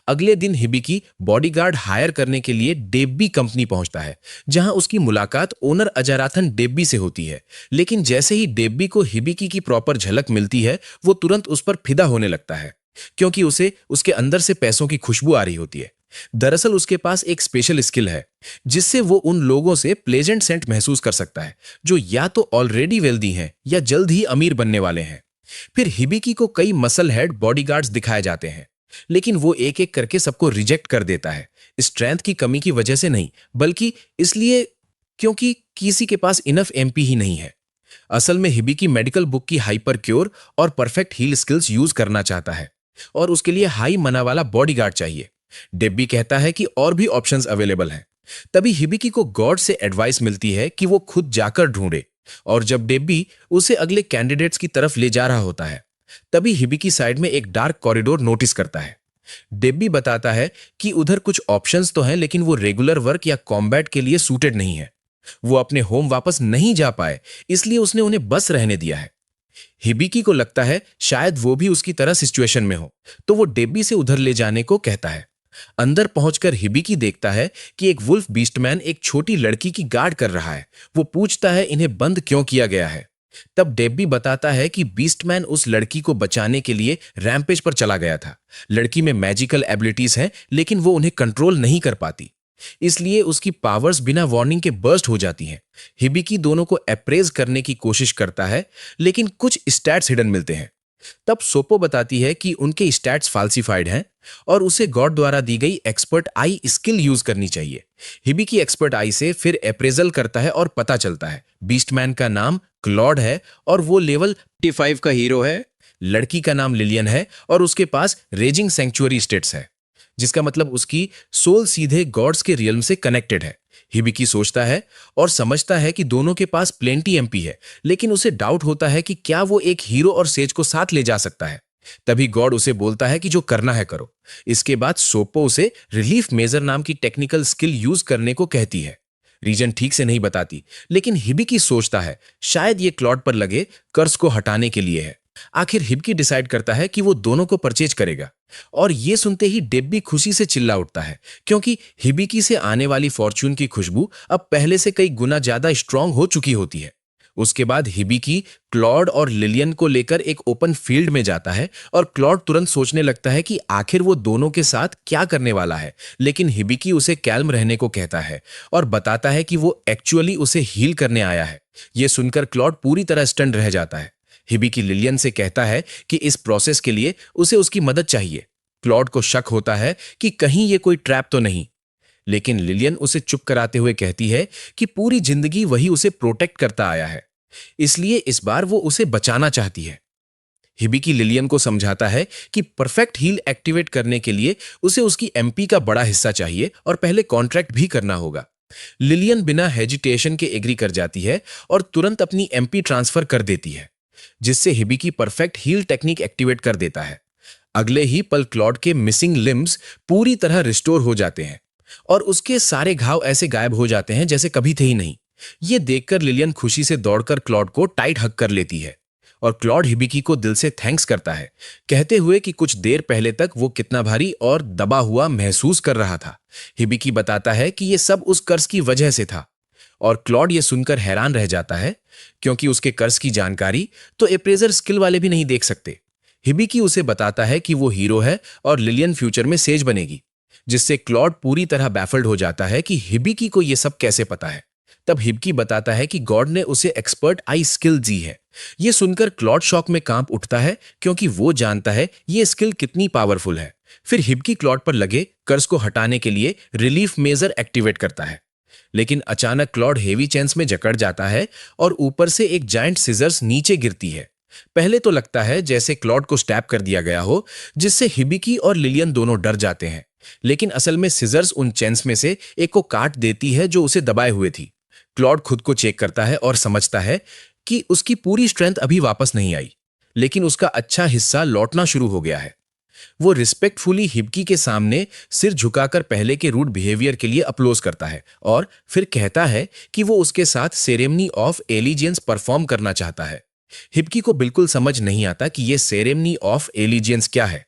अगले दिन हिबिकी बॉडीगार्ड हायर करने के लिए डेब्बी कंपनी पहुंचता है, जहां उसकी मुलाकात ओनर अजाराथन डेब्बी से होती है। लेकिन जैसे ही डेब्बी को हिबिकी की प्रॉपर झलक मिलती है, वो तुरंत उस पर फिदा होने लगता है, क्योंकि उसे उसके अंदर से पैसों की खुशबू आ रही होती है। दरअसल उसके पास एक स्पेशल स्किल है, जिससे वो उन लोगों से प्लेजेंट सेंट महसूस कर सकता है जो या तो ऑलरेडी वेल्दी हैं या जल्द ही अमीर बनने वाले हैं। फिर हिबिकी को कई मसल हेड बॉडीगार्ड्स दिखाए जाते हैं, लेकिन वो एक एक करके सबको रिजेक्ट कर देता है, स्ट्रेंथ की कमी की वजह से नहीं, बल्कि इसलिए क्योंकि किसी के पास इनफ एमपी ही नहीं है। असल में हिबिकी मेडिकल बुक की हाइपर क्योर और परफेक्ट हील स्किल्स यूज करना चाहता है और उसके लिए हाई मना वाला बॉडीगार्ड चाहिए। डेब्बी कहता है कि और भी ऑप्शंस अवेलेबल हैं। तभी हिबिकी को गॉड से एडवाइस मिलती है कि वो खुद जाकर ढूंढे, और जब डेब्बी उसे अगले कैंडिडेट्स की तरफ ले जा रहा होता है, तभी हिबिकी साइड में एक डार्क कॉरिडोर नोटिस करता है। डेब्बी बताता है कि उधर कुछ ऑप्शंस तो हैं, लेकिन वो रेगुलर वर्क या कॉम्बैट के लिए सूटेड नहीं है। वो अपने होम वापस नहीं जा पाए, इसलिए उसने उन्हें बस रहने दिया है। हिबिकी को लगता है शायद वो भी उसकी तरह सिचुएशन में हो, तो वो डेब्बी से उधर ले जाने को कहता है। अंदर पहुंचकर हिबिकी देखता है कि एक वुल्फ बीस्टमैन एक छोटी लड़की की गार्ड कर रहा है। वो पूछता है इन्हें बंद क्यों किया गया है। तब डेब्बी बताता है कि बीस्टमैन उस लड़की को बचाने के लिए रैम्पेज पर चला गया था। लड़की में मैजिकल एबिलिटीज हैं, लेकिन वो उन्हें कंट्रोल नहीं कर पाती, इसलिए उसकी पावर्स बिना वार्निंग के बर्स्ट हो जाती हैं। हिबिकी दोनों को अप्रेज करने की कोशिश करता है, लेकिन कुछ स्टैट्स हिडन मिलते हैं। तब सोपो बताती है कि उनके स्टैट्स फाल्सिफाइड हैं और उसे गॉड द्वारा दी गई एक्सपर्ट आई स्किल यूज करनी चाहिए। हिबिकी एक्सपर्ट आई से फिर अप्रेजल करता है और पता चलता है बीस्टमैन का नाम क्लॉड है और वो लेवल 55 का हीरो है। लड़की का नाम लिलियन है और उसके पास रेजिंग सेंचुअरी स्टेट्स है, जिसका मतलब उसकी सोल सीधे गॉड्स के रियल्म से कनेक्टेड है। हिबिकी सोचता है और समझता है कि दोनों के पास प्लेंटी एमपी है, लेकिन उसे डाउट होता है कि क्या वो एक हीरो और सेज को साथ ले जा सकता है। तभी गॉड उसे बोलता है कि जो करना है करो। इसके बाद सोपो उसे रिलीफ मेजर नाम की टेक्निकल स्किल यूज करने को कहती है। रीजन ठीक से नहीं बताती, लेकिन हिबिकी सोचता है शायद ये क्लॉड पर लगे कर्ज को हटाने के लिए है। आखिर हिबिकी डिसाइड करता है कि वो दोनों को परचेज करेगा, और ये सुनते ही डेब्बी खुशी से चिल्ला उठता है, क्योंकि हिबिकी से आने वाली फॉर्च्यून की खुशबू अब पहले से कई गुना ज्यादा स्ट्रांग हो चुकी होती है। उसके बाद हिबिकी क्लॉड और लिलियन को लेकर एक ओपन फील्ड में जाता है और क्लॉड तुरंत सोचने लगता है कि आखिर वो दोनों के साथ क्या करने वाला है, लेकिन हिबिकी उसे कैल्म रहने को कहता है और बताता है कि वो एक्चुअली उसे हील करने आया है। ये सुनकर क्लॉड पूरी तरह स्टन रह जाता है। हिबिकी लिलियन से कहता है कि इस प्रोसेस के लिए उसे उसकी मदद चाहिए। क्लॉड को शक होता है कि कहीं ये कोई ट्रैप तो नहीं, लेकिन लिलियन उसे चुप कराते हुए कहती है कि पूरी जिंदगी वही उसे प्रोटेक्ट करता आया है, इसलिए इस बार वो उसे बचाना चाहती है। हिबिकी लिलियन को समझाता है कि परफेक्ट हील एक्टिवेट करने के लिए उसे उसकी एमपी का बड़ा हिस्सा चाहिए और पहले कॉन्ट्रैक्ट भी करना होगा। लिलियन बिना हेजिटेशन के एग्री कर जाती है और तुरंत अपनी एमपी ट्रांसफर कर देती है, जिससे Hibiki perfect heal technique activate कर देता है। अगले ही पल क्लॉड के मिसिंग लिम्स पूरी तरह रिस्टोर हो जाते हैं और उसके सारे घाव ऐसे गायब हो जाते हैं जैसे कभी थे ही नहीं। ये देखकर लिलियन खुशी से दौड़कर क्लॉड को टाइट हग कर लेती है और क्लॉड हिबिकी को दिल से थैंक्स करता है, कहते हुए कि कुछ देर पहले तक वो कितना भारी और दबा हुआ महसूस कर रहा था। हिबिकी बताता है कि ये सब उस कर्ज की वजह से था और क्लॉड ये सुनकर हैरान रह जाता है, क्योंकि उसके कर्ज की जानकारी तो अप्रेजर स्किल वाले भी नहीं देख सकते। हिबिकी उसे बताता है कि वो हीरो है और लिलियन फ्यूचर में सेज बनेगी, जिससे क्लॉड पूरी तरह बैफल्ड हो जाता है कि हिबिकी को ये सब कैसे पता है। तब हिबिकी बताता है कि गॉड ने उसे एक्सपर्ट आई स्किल दी है। ये सुनकर क्लॉड शॉक में कांप उठता है, क्योंकि वो जानता है ये स्किल कितनी पावरफुल है। फिर हिबिकी क्लॉड पर लगे कर्ज को हटाने के लिए रिलीफ मेजर एक्टिवेट करता है, लेकिन अचानक क्लॉड हेवी चेंस में जकड़ जाता है और ऊपर से एक जायंट सिजर्स नीचे गिरती है। पहले तो लगता है जैसे क्लॉड को स्टैब कर दिया गया हो, जिससे हिबिकी और लिलियन दोनों डर जाते हैं, लेकिन असल में सिजर्स उन चेंस में से एक को काट देती है जो उसे दबाए हुए थी। क्लॉड खुद को चेक करता है और समझता है कि उसकी पूरी स्ट्रेंथ अभी वापस नहीं आई, लेकिन उसका अच्छा हिस्सा लौटना शुरू हो गया है। वो रिस्पेक्टफुली हिबिकी के सामने सिर झुकाकर पहले के रूड बिहेवियर के लिए अप्लोज करता है और फिर कहता है कि वो उसके साथ सेरेमनी ऑफ एलिजियंस परफॉर्म करना चाहता है। हिबिकी को बिल्कुल समझ नहीं आता कि ये सेरेमनी ऑफ एलिजियंस क्या है।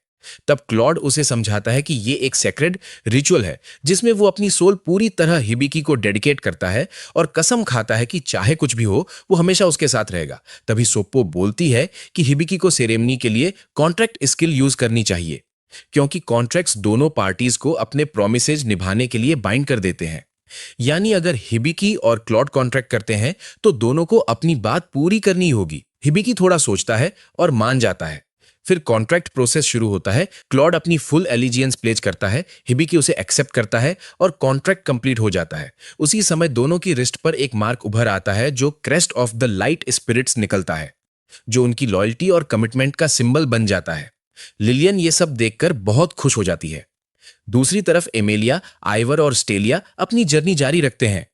तब क्लॉड उसे समझाता है कि ये एक सेक्रेड रिचुअल है, जिसमें वो अपनी सोल पूरी तरह हिबिकी को डेडिकेट करता है और कसम खाता है कि चाहे कुछ भी हो वो हमेशा उसके साथ रहेगा। तभी सोप्पो बोलती है कि हिबिकी को सेरेमनी के लिए कॉन्ट्रैक्ट स्किल यूज करनी चाहिए, क्योंकि कॉन्ट्रैक्ट्स दोनों पार्टीज को अपने प्रोमिसेज निभाने के लिए बाइंड कर देते हैं। यानी अगर हिबिकी और क्लॉड कॉन्ट्रैक्ट करते हैं तो दोनों को अपनी बात पूरी करनी होगी। हिबिकी थोड़ा सोचता है और मान जाता है। फिर कॉन्ट्रैक्ट प्रोसेस शुरू होता है। क्लॉड अपनी फुल एलिजियंस प्लेज करता है, हिबिकी उसे एक्सेप्ट करता है और कॉन्ट्रैक्ट कंप्लीट हो जाता है। उसी समय दोनों की रिस्ट पर एक मार्क उभर आता है जो crest of the light spirits निकलता है, जो उनकी लॉयल्टी और कमिटमेंट का सिंबल बन जाता है। लिलियन ये सब देखकर बहुत खुश हो जाती है। दूसरी तरफ एमेलिया, आइवर और स्टेलिया अपनी जर्नी जारी रखते हैं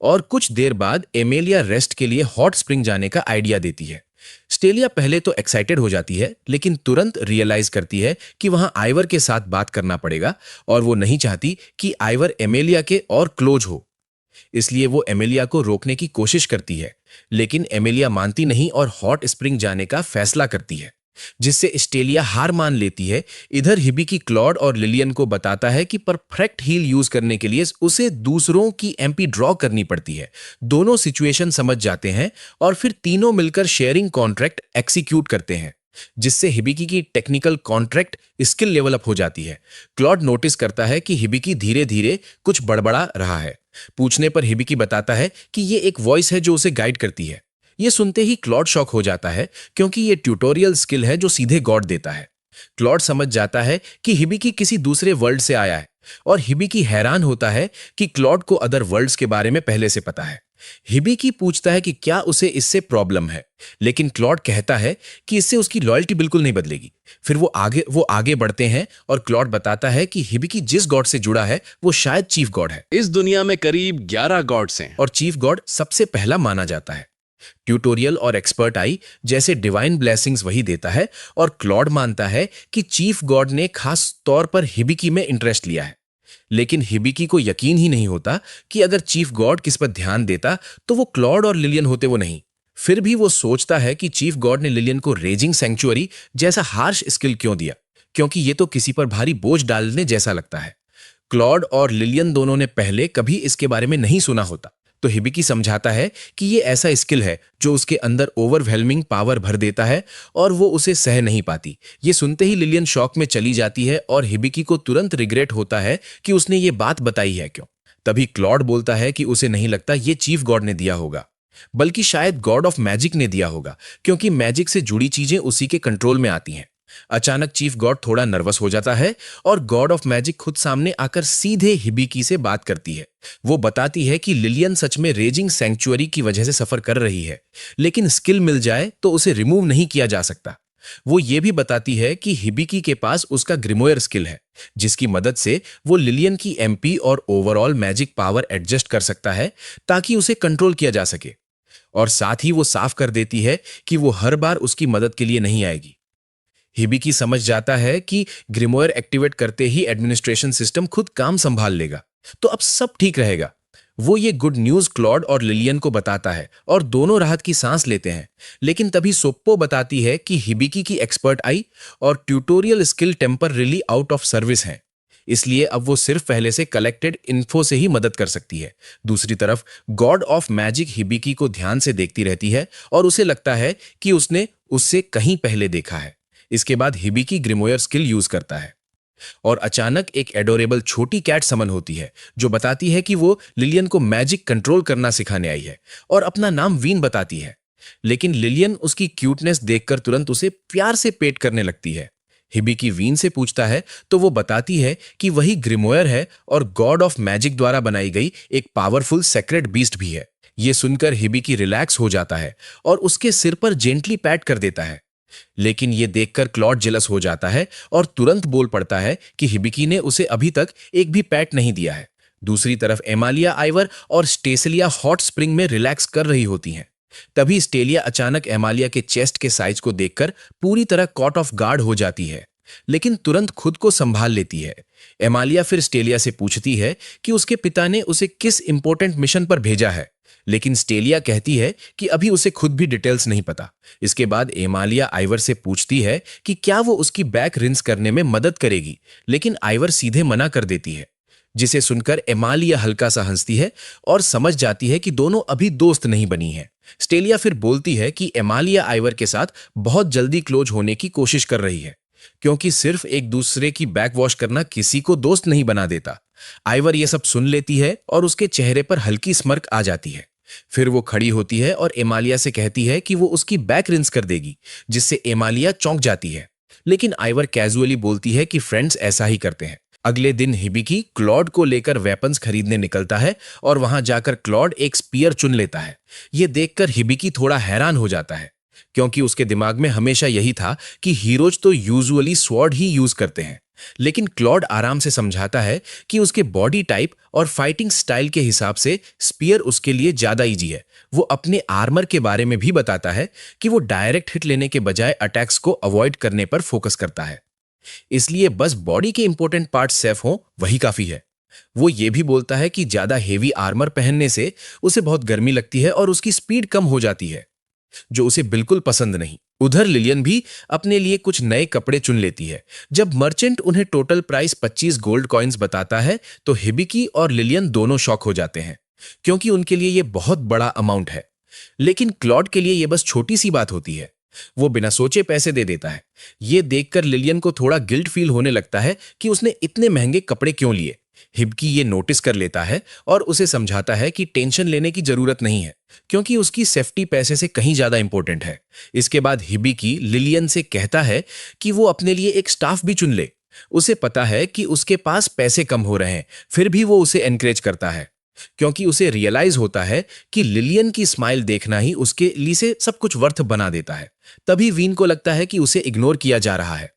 और कुछ देर बाद एमेलिया रेस्ट के लिए हॉट स्प्रिंग जाने का आइडिया देती है। स्टेलिया पहले तो एक्साइटेड हो जाती है, लेकिन तुरंत रियलाइज करती है कि वहां आइवर के साथ बात करना पड़ेगा और वो नहीं चाहती कि आइवर एमेलिया के और क्लोज हो। इसलिए वो एमेलिया को रोकने की कोशिश करती है, लेकिन एमेलिया मानती नहीं और हॉट स्प्रिंग जाने का फैसला करती है, जिससे स्टेलिया हार मान लेती है। इधर हिबिकी क्लॉड और लिलियन को बताता है कि परफेक्ट हील यूज करने के लिए उसे दूसरों की एमपी ड्रॉ करनी पड़ती है। दोनों सिचुएशन समझ जाते हैं और फिर तीनों मिलकर शेयरिंग कॉन्ट्रैक्ट एक्सिक्यूट करते हैं, जिससे हिबिकी की technical contract skill level up हो जाती है। क्लॉड नोटिस करता है कि हिबिकी धीरे धीरे कुछ बड़बड़ा रहा है। पूछने पर हिबिकी बताता है कि ये एक वॉइस है जो उसे गाइड करती है। ये सुनते ही क्लॉड शॉक हो जाता है, क्योंकि ये ट्यूटोरियल स्किल है जो सीधे गॉड देता है। क्लॉड समझ जाता है कि हिबिकी किसी दूसरे वर्ल्ड से आया है और हिबिकी हैरान होता है कि क्लॉड को अदर वर्ल्ड्स के बारे में पहले से पता है। हिबिकी पूछता है कि क्या उसे इससे प्रॉब्लम है, लेकिन क्लॉड कहता है कि इससे उसकी लॉयल्टी बिल्कुल नहीं बदलेगी। फिर वो आगे बढ़ते हैं और क्लॉड बताता है कि हिबिकी जिस गॉड से जुड़ा है वो शायद चीफ गॉड है। इस दुनिया में करीब 11 गॉड्स हैं और चीफ गॉड सबसे पहला माना जाता है। ट्यूटोरियल और एक्सपर्ट आई जैसे डिवाइन ब्लेसिंग्स वही देता है और क्लॉड मानता है कि चीफ गॉड ने खास तौर पर हिबिकी में इंटरेस्ट लिया है। लेकिन हिबिकी को यकीन ही नहीं होता कि अगर चीफ गॉड किस पर ध्यान देता तो वो क्लॉड और लिलियन होते, वो नहीं। फिर भी वो सोचता है कि चीफ गॉड ने लिलियन को रेजिंग सैंक्चुअरी जैसा हार्श स्किल क्यों दिया, क्योंकि ये तो किसी पर भारी बोझ डालने जैसा लगता है। क्लॉड और लिलियन दोनों ने पहले कभी इसके बारे में नहीं सुना होता, तो हिबिकी समझाता है कि ये ऐसा स्किल है जो उसके अंदर ओवरवेलमिंग पावर भर देता है और वो उसे सह नहीं पाती। ये सुनते ही लिलियन शॉक में चली जाती है और हिबिकी को तुरंत रिग्रेट होता है कि उसने ये बात बताई है क्यों। तभी क्लॉड बोलता है कि उसे नहीं लगता ये चीफ गॉड ने दिया होगा, बल्कि शायद गॉड ऑफ मैजिक ने दिया होगा, क्योंकि मैजिक से जुड़ी चीजें उसी के कंट्रोल में आती हैं। अचानक चीफ गॉड थोड़ा नर्वस हो जाता है और गॉड ऑफ मैजिक खुद सामने आकर सीधे हिबिकी से बात करती है। वो बताती है कि लिलियन सच में रेजिंग सैंक्चुअरी की वजह से सफर कर रही है, लेकिन स्किल मिल जाए तो उसे रिमूव नहीं किया जा सकता। वो ये भी बताती है कि हिबिकी के पास उसका ग्रिमोयर स्किल है, जिसकी मदद से वो लिलियन की एमपी और ओवरऑल मैजिक पावर एडजस्ट कर सकता है ताकि उसे कंट्रोल किया जा सके। और साथ ही वो साफ कर देती है कि वो हर बार उसकी मदद के लिए नहीं आएगी। हिबिकी समझ जाता है कि ग्रिमोयर एक्टिवेट करते ही एडमिनिस्ट्रेशन सिस्टम खुद काम संभाल लेगा, तो अब सब ठीक रहेगा। वो ये गुड न्यूज क्लॉड और लिलियन को बताता है और दोनों राहत की सांस लेते हैं। लेकिन तभी सोप्पो बताती है कि हिबिकी की एक्सपर्ट आई और tutorial skill temporarily out of service हैं, इसलिए अब वो सिर्फ पहले से कलेक्टेड इन्फो से ही मदद कर सकती है। दूसरी तरफ गॉड ऑफ मैजिक हिबिकी को ध्यान से देखती रहती है और उसे लगता है कि उसने उससे कहीं पहले देखा है। इसके बाद हिबिकी ग्रिमोयर स्किल यूज करता है और अचानक एक एडोरेबल छोटी कैट समन होती है जो बताती है कि वो लिलियन को मैजिक कंट्रोल करना सिखाने आई है और अपना नाम वीन बताती है। लेकिन लिलियन उसकी क्यूटनेस देखकर तुरंत उसे प्यार से पेट करने लगती है। हिबिकी वीन से पूछता है तो वो बताती है कि वही ग्रिमोयर है और गॉड ऑफ मैजिक द्वारा बनाई गई एक पावरफुल सेक्रेट बीस्ट भी है। ये सुनकर हिबिकी रिलैक्स हो जाता है और उसके सिर पर जेंटली पैट कर देता है। लेकिन ये देखकर क्लॉड जेलस हो जाता है और तुरंत बोल पड़ता है कि हिबिकी ने उसे अभी तक एक भी पैट नहीं दिया है। दूसरी तरफ एमालिया आइवर और स्टेसिलिया हॉट स्प्रिंग में रिलैक्स कर रही होती हैं। तभी स्टेलिया अचानक एमालिया के चेस्ट के साइज को देखकर पूरी तरह कॉट ऑफ गार्ड हो जाती है, लेकिन तुरंत खुद को संभाल लेती है। एमालिया फिर स्टेलिया से पूछती है कि उसके पिता ने उसे किस इंपॉर्टेंट मिशन पर भेजा है, लेकिन स्टेलिया कहती है कि अभी उसे खुद भी डिटेल्स नहीं पता। इसके बाद एमालिया आइवर से पूछती है कि क्या वो उसकी बैक रिंस करने में मदद करेगी, लेकिन आइवर सीधे मना कर देती है, जिसे सुनकर एमालिया हल्का सा हंसती है और समझ जाती है कि दोनों अभी दोस्त नहीं बनी हैं। स्टेलिया फिर बोलती है कि एमालिया आइवर के साथ बहुत जल्दी क्लोज होने की कोशिश कर रही है, क्योंकि सिर्फ एक दूसरे की बैक वॉश करना किसी को दोस्त नहीं बना देता। आइवर ये सब सुन लेती है और उसके चेहरे पर हल्की स्मर्क आ जाती है। फिर वो खड़ी होती है और एमालिया से कहती है कि वो उसकी बैक रिंस कर देगी, जिससे एमालिया चौंक जाती है। लेकिन आइवर कैजुअली बोलती है कि फ्रेंड्स ऐसा ही करते हैं। अगले दिन हिबिकी क्लॉड को लेकर वेपन्स खरीदने निकलता है और वहां जाकर क्लॉड एक स्पीयर चुन लेता है। ये देखकर हिबिकी थोड़ा हैरान हो जाता है, क्योंकि उसके दिमाग में हमेशा यही था कि हीरोज तो यूजुअली स्वॉर्ड ही यूज करते हैं। लेकिन क्लॉड आराम से समझाता है कि उसके बॉडी टाइप और फाइटिंग स्टाइल के हिसाब से स्पीयर उसके लिए ज्यादा इजी है। वो अपने आर्मर के बारे में भी बताता है कि वो डायरेक्ट हिट लेने के बजाय अटैक्स को अवॉइड करने पर फोकस करता है, इसलिए बस बॉडी के इंपॉर्टेंट पार्ट सेफ हों वही काफी है। वो ये भी बोलता है कि ज्यादा हेवी आर्मर पहनने से उसे बहुत गर्मी लगती है और उसकी स्पीड कम हो जाती है, जो उसे बिल्कुल पसंद नहीं। उधर लिलियन भी अपने लिए कुछ नए कपड़े चुन लेती है। जब मर्चेंट उन्हें टोटल प्राइस 25 गोल्ड कॉइन्स बताता है तो हिबिकी और लिलियन दोनों शॉक हो जाते हैं, क्योंकि उनके लिए ये बहुत बड़ा अमाउंट है। लेकिन क्लॉड के लिए ये बस छोटी सी बात होती है। वो बिना सोचे पैसे दे देता है। ये देखकर लिलियन को थोड़ा गिल्ट फील होने लगता है कि उसने इतने महंगे कपड़े क्यों लिए। हिबिकी ये नोटिस कर लेता है और उसे समझाता है कि टेंशन लेने की जरूरत नहीं है, क्योंकि उसकी सेफ्टी पैसे से कहीं ज्यादा इंपॉर्टेंट है। इसके बाद हिबिकी लिलियन से कहता है कि वो अपने लिए एक स्टाफ भी चुन ले। उसे पता है कि उसके पास पैसे कम हो रहे हैं, फिर भी वो उसे एनकरेज करता है, क्योंकि उसे रियलाइज होता है कि लिलियन की स्माइल देखना ही उसके लिए से सब कुछ वर्थ बना देता है। तभी वीन को लगता है कि उसे इग्नोर किया जा रहा है,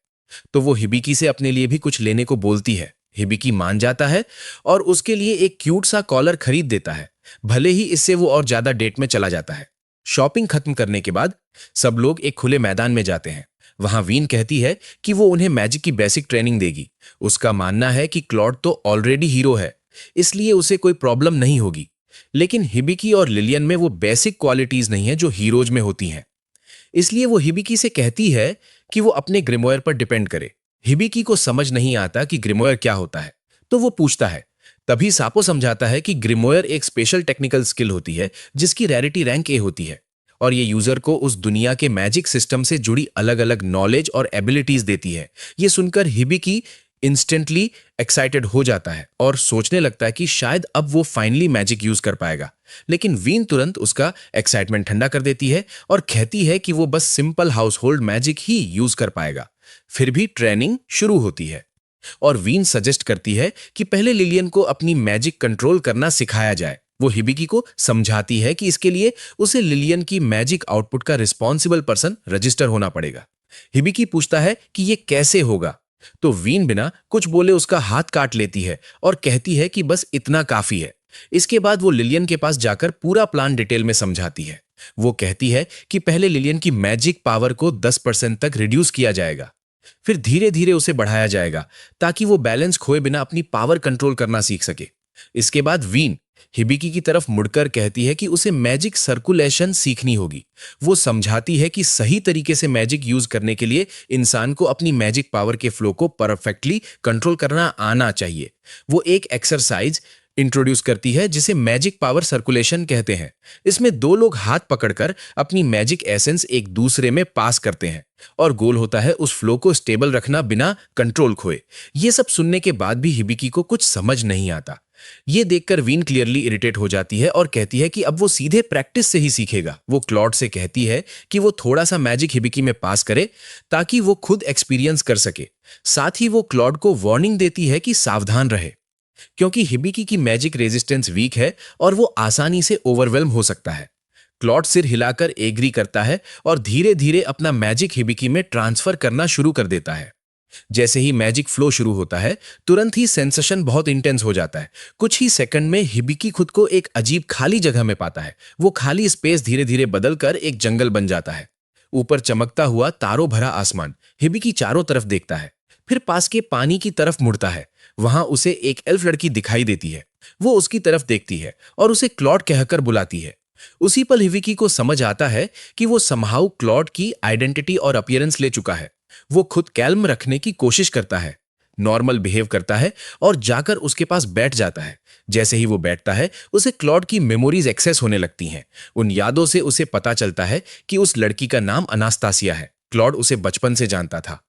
तो वो हिबिकी से अपने लिए भी कुछ लेने को बोलती है। हिबिकी मान जाता है और उसके लिए एक क्यूट सा कॉलर खरीद देता है, भले ही इससे वो और ज्यादा डेट में चला जाता है। शॉपिंग खत्म करने के बाद सब लोग एक खुले मैदान में जाते हैं। वहां वीन कहती है कि वो उन्हें मैजिक की बेसिक ट्रेनिंग देगी। उसका मानना है कि क्लॉड तो ऑलरेडी हीरो है, इसलिए उसे कोई प्रॉब्लम नहीं होगी। लेकिन हिबिकी और लिलियन में वो बेसिक क्वालिटीज नहीं है जो हीरोज में होती हैं, इसलिए वो हिबिकी से कहती है कि वो अपने ग्रिमोयर पर डिपेंड करे। हिबिकी को समझ नहीं आता कि ग्रिमोयर क्या होता है, तो वो पूछता है, तभी सापो समझाता है कि ग्रिमोयर एक स्पेशल टेक्निकल स्किल होती है जिसकी रैरिटी रैंक ए होती है और ये यूजर को उस दुनिया के मैजिक सिस्टम से जुड़ी अलग अलग नॉलेज और एबिलिटीज देती है। ये सुनकर हिबिकी इंस्टेंटली एक्साइटेड हो जाता है और सोचने लगता है कि शायद अब वो फाइनली मैजिक यूज कर पाएगा। लेकिन वीन तुरंत उसका एक्साइटमेंट ठंडा कर देती है और कहती है कि वो बस सिंपल हाउस होल्ड मैजिक ही यूज कर पाएगा। फिर भी ट्रेनिंग शुरू होती है और वीन सजेस्ट करती है कि पहले लिलियन को अपनी मैजिक कंट्रोल करना सिखाया जाए। वो हिबिकी को समझाती है कि इसके लिए उसे लिलियन की मैजिक आउटपुट का रिस्पॉन्सिबल पर्सन रजिस्टर होना पड़ेगा। हिबिकी पूछता है कि ये कैसे होगा, तो वीन बिना कुछ बोले उसका हाथ काट लेती है और कहती है कि बस इतना काफी है। इसके बाद वो लिलियन के पास जाकर पूरा प्लान डिटेल में समझाती है। वो कहती है कि पहले लिलियन की मैजिक पावर को 10% तक रिड्यूस किया जाएगा, फिर धीरे धीरे उसे बढ़ाया जाएगा ताकि वो बैलेंस खोए बिना अपनी पावर कंट्रोल करना सीख सके। इसके बाद वीन हिबिकी की तरफ मुड़कर कहती है कि उसे मैजिक सर्कुलेशन सीखनी होगी। वो समझाती है कि सही तरीके से मैजिक यूज करने के लिए इंसान को अपनी मैजिक पावर के फ्लो को परफेक्टली कंट्रोल करना आना चाहिए। वो एक एक्सरसाइज इंट्रोड्यूस करती है जिसे मैजिक पावर सर्कुलेशन कहते हैं। इसमें दो लोग हाथ पकड़कर अपनी मैजिक एसेंस एक दूसरे में पास करते हैं और गोल होता है उस फ्लो को स्टेबल रखना बिना कंट्रोल खोए। ये सब सुनने के बाद भी हिबिकी को कुछ समझ नहीं आता। ये देखकर वीन क्लियरली इरिटेट हो जाती है और कहती है कि अब वो सीधे प्रैक्टिस से ही सीखेगा। वो क्लॉड से कहती है कि वो थोड़ा सा मैजिक हिबिकी में पास करे ताकि वो खुद एक्सपीरियंस कर सके। साथ ही वो क्लॉड को वार्निंग देती है कि सावधान रहे, क्योंकि हिबिकी की मैजिक रेजिस्टेंस वीक है और वो आसानी से ओवरवेल्म हो सकता है। क्लॉड सिर हिलाकर एग्री करता है और धीरे धीरे अपना मैजिक हिबिकी में ट्रांसफर करना शुरू कर देता है। जैसे ही मैजिक फ्लो शुरू होता है, तुरंत ही सेंसेशन बहुत इंटेंस हो जाता है। कुछ ही सेकंड में हिबिकी खुद को एक अजीब खाली जगह में पाता है। वो खाली स्पेस धीरे धीरे बदलकर एक जंगल बन जाता है। ऊपर चमकता हुआ तारों भरा आसमान। हिबिकी चारों तरफ देखता है, फिर पास के पानी की तरफ मुड़ता है। वहां उसे एक एल्फ लड़की दिखाई देती है। वो उसकी तरफ देखती है और उसे क्लॉड कहकर बुलाती है। उसी पल हिबिकी को समझ आता है कि वो समहाउ क्लॉड की आइडेंटिटी और अपीयरेंस ले चुका है। वो खुद कैल्म रखने की कोशिश करता है, नॉर्मल बिहेव करता है और जाकर उसके पास बैठ जाता है। जैसे ही वो बैठता है, उसे क्लॉड की मेमोरीज एक्सेस होने लगती हैं। उन यादों से उसे पता चलता है कि उस लड़की का नाम अनास्तासिया है। क्लॉड उसे बचपन से जानता था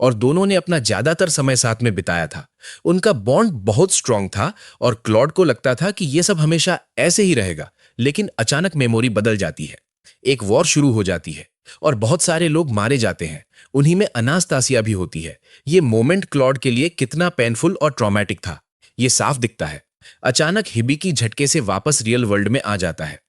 और दोनों ने अपना ज्यादातर समय साथ में बिताया था। उनका बॉन्ड बहुत स्ट्रांग था और क्लॉड को लगता था कि यह सब हमेशा ऐसे ही रहेगा। लेकिन अचानक मेमोरी बदल जाती है। एक वॉर शुरू हो जाती है और बहुत सारे लोग मारे जाते हैं। उन्हीं में अनास्तासिया भी होती है। ये मोमेंट क्लॉड के लिए कितना पेनफुल और ट्रॉमेटिक था, ये साफ दिखता है। अचानक हिबिकी झटके से वापस रियल वर्ल्ड में आ जाता है।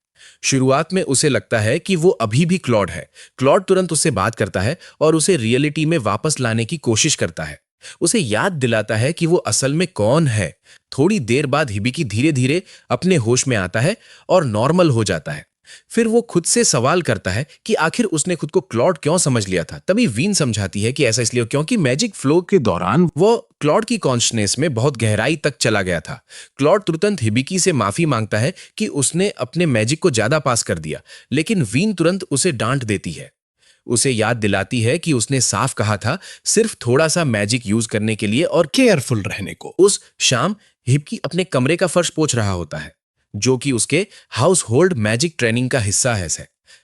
शुरुआत में उसे लगता है कि वो अभी भी क्लॉड है। क्लॉड तुरंत उससे बात करता है और उसे रियलिटी में वापस लाने की कोशिश करता है। उसे याद दिलाता है कि वो असल में कौन है। थोड़ी देर बाद हिबिकी धीरे धीरे अपने होश में आता है और नॉर्मल हो जाता है। फिर वो खुद से सवाल करता है कि आखिर उसने खुद को क्लॉड क्यों समझ लिया था। तभी वीन समझाती है कि ऐसा इसलिए क्योंकि मैजिक फ्लो के दौरान वो क्लॉड की कॉन्शनेस में बहुत गहराई तक चला गया था। क्लॉड तुरंत हिबिकी से माफी मांगता है कि उसने अपने मैजिक को ज्यादा पास कर दिया, लेकिन वीन तुरंत उसे डांट देती है। उसे याद दिलाती है कि उसने साफ कहा था सिर्फ थोड़ा सा मैजिक यूज करने के लिए और केयरफुल रहने को। उस शाम हिबिकी अपने कमरे का फर्श पोंछ रहा होता है, जो कि उसके हाउस होल्ड मैजिक ट्रेनिंग का हिस्सा है।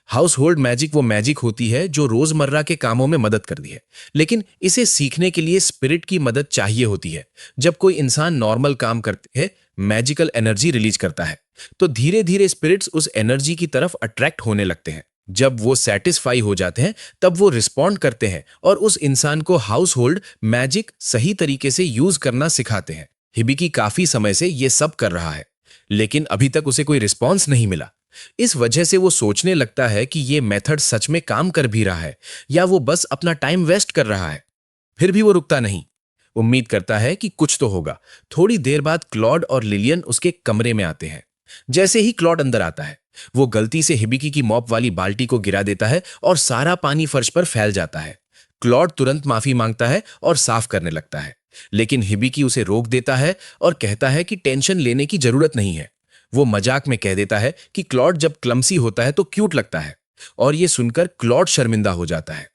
हाउस होल्ड मैजिक वो मैजिक होती है जो रोजमर्रा के कामों में मदद करती है, लेकिन इसे सीखने के लिए स्पिरिट की मदद चाहिए होती है। जब कोई इंसान नॉर्मल काम करते है, मैजिकल एनर्जी रिलीज करता है, तो धीरे धीरे स्पिरिट्स उस एनर्जी की तरफ अट्रैक्ट होने लगते हैं। जब वो सेटिस्फाई हो जाते हैं, तब वो रिस्पॉन्ड करते हैं और उस इंसान को हाउस होल्ड मैजिक सही तरीके से यूज करना सिखाते हैं। हिबिकी काफी समय से ये सब कर रहा है, लेकिन अभी तक उसे कोई रिस्पॉन्स नहीं मिला। इस वजह से वो सोचने लगता है कि ये मेथड सच में काम कर भी रहा है या वो बस अपना टाइम वेस्ट कर रहा है। फिर भी वो रुकता नहीं, उम्मीद करता है कि कुछ तो होगा। थोड़ी देर बाद क्लॉड और लिलियन उसके कमरे में आते हैं। जैसे ही क्लॉड अंदर आता है, वो गलती से हिबिकी की मॉप वाली बाल्टी को गिरा देता है और सारा पानी फर्श पर फैल जाता है। क्लॉड तुरंत माफी मांगता है और साफ करने लगता है, लेकिन हिबिकी उसे रोक देता है और कहता है कि टेंशन लेने की जरूरत नहीं है। वो मजाक में कह देता है कि क्लॉड जब क्लमसी होता है तो क्यूट लगता है, और ये सुनकर क्लॉड शर्मिंदा हो जाता है।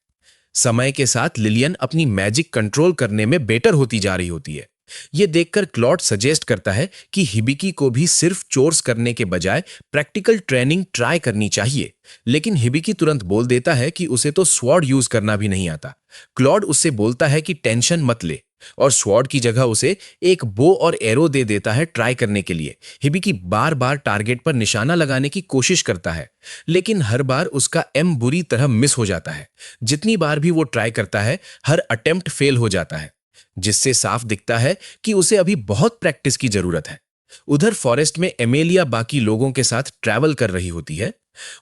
समय के साथ लिलियन अपनी मैजिक कंट्रोल करने में बेटर होती जा रही होती है। ये देखकर क्लॉड सजेस्ट करता है कि हिबिकी को भी सिर्फ चोर्स करने के बजाय प्रैक्टिकल ट्रेनिंग ट्राई करनी चाहिए, लेकिन हिबिकी तुरंत बोल देता है कि उसे तो स्वॉर्ड यूज करना भी नहीं आता। क्लॉड उससे बोलता है कि टेंशन मत ले और स्वॉर्ड की जगह उसे एक बो और एरो दे देता है ट्राई करने के लिए। हिबिकी बार बार टारगेट पर निशाना लगाने की कोशिश करता है, लेकिन हर बार उसका एम बुरी तरह मिस हो जाता है। जितनी बार भी वो ट्राई करता है, हर अटेम्प्ट फेल हो जाता है, जिससे साफ दिखता है कि उसे अभी बहुत प्रैक्टिस की जरूरत है। उधर फॉरेस्ट में एमेलिया बाकी लोगों के साथ ट्रैवल कर रही होती है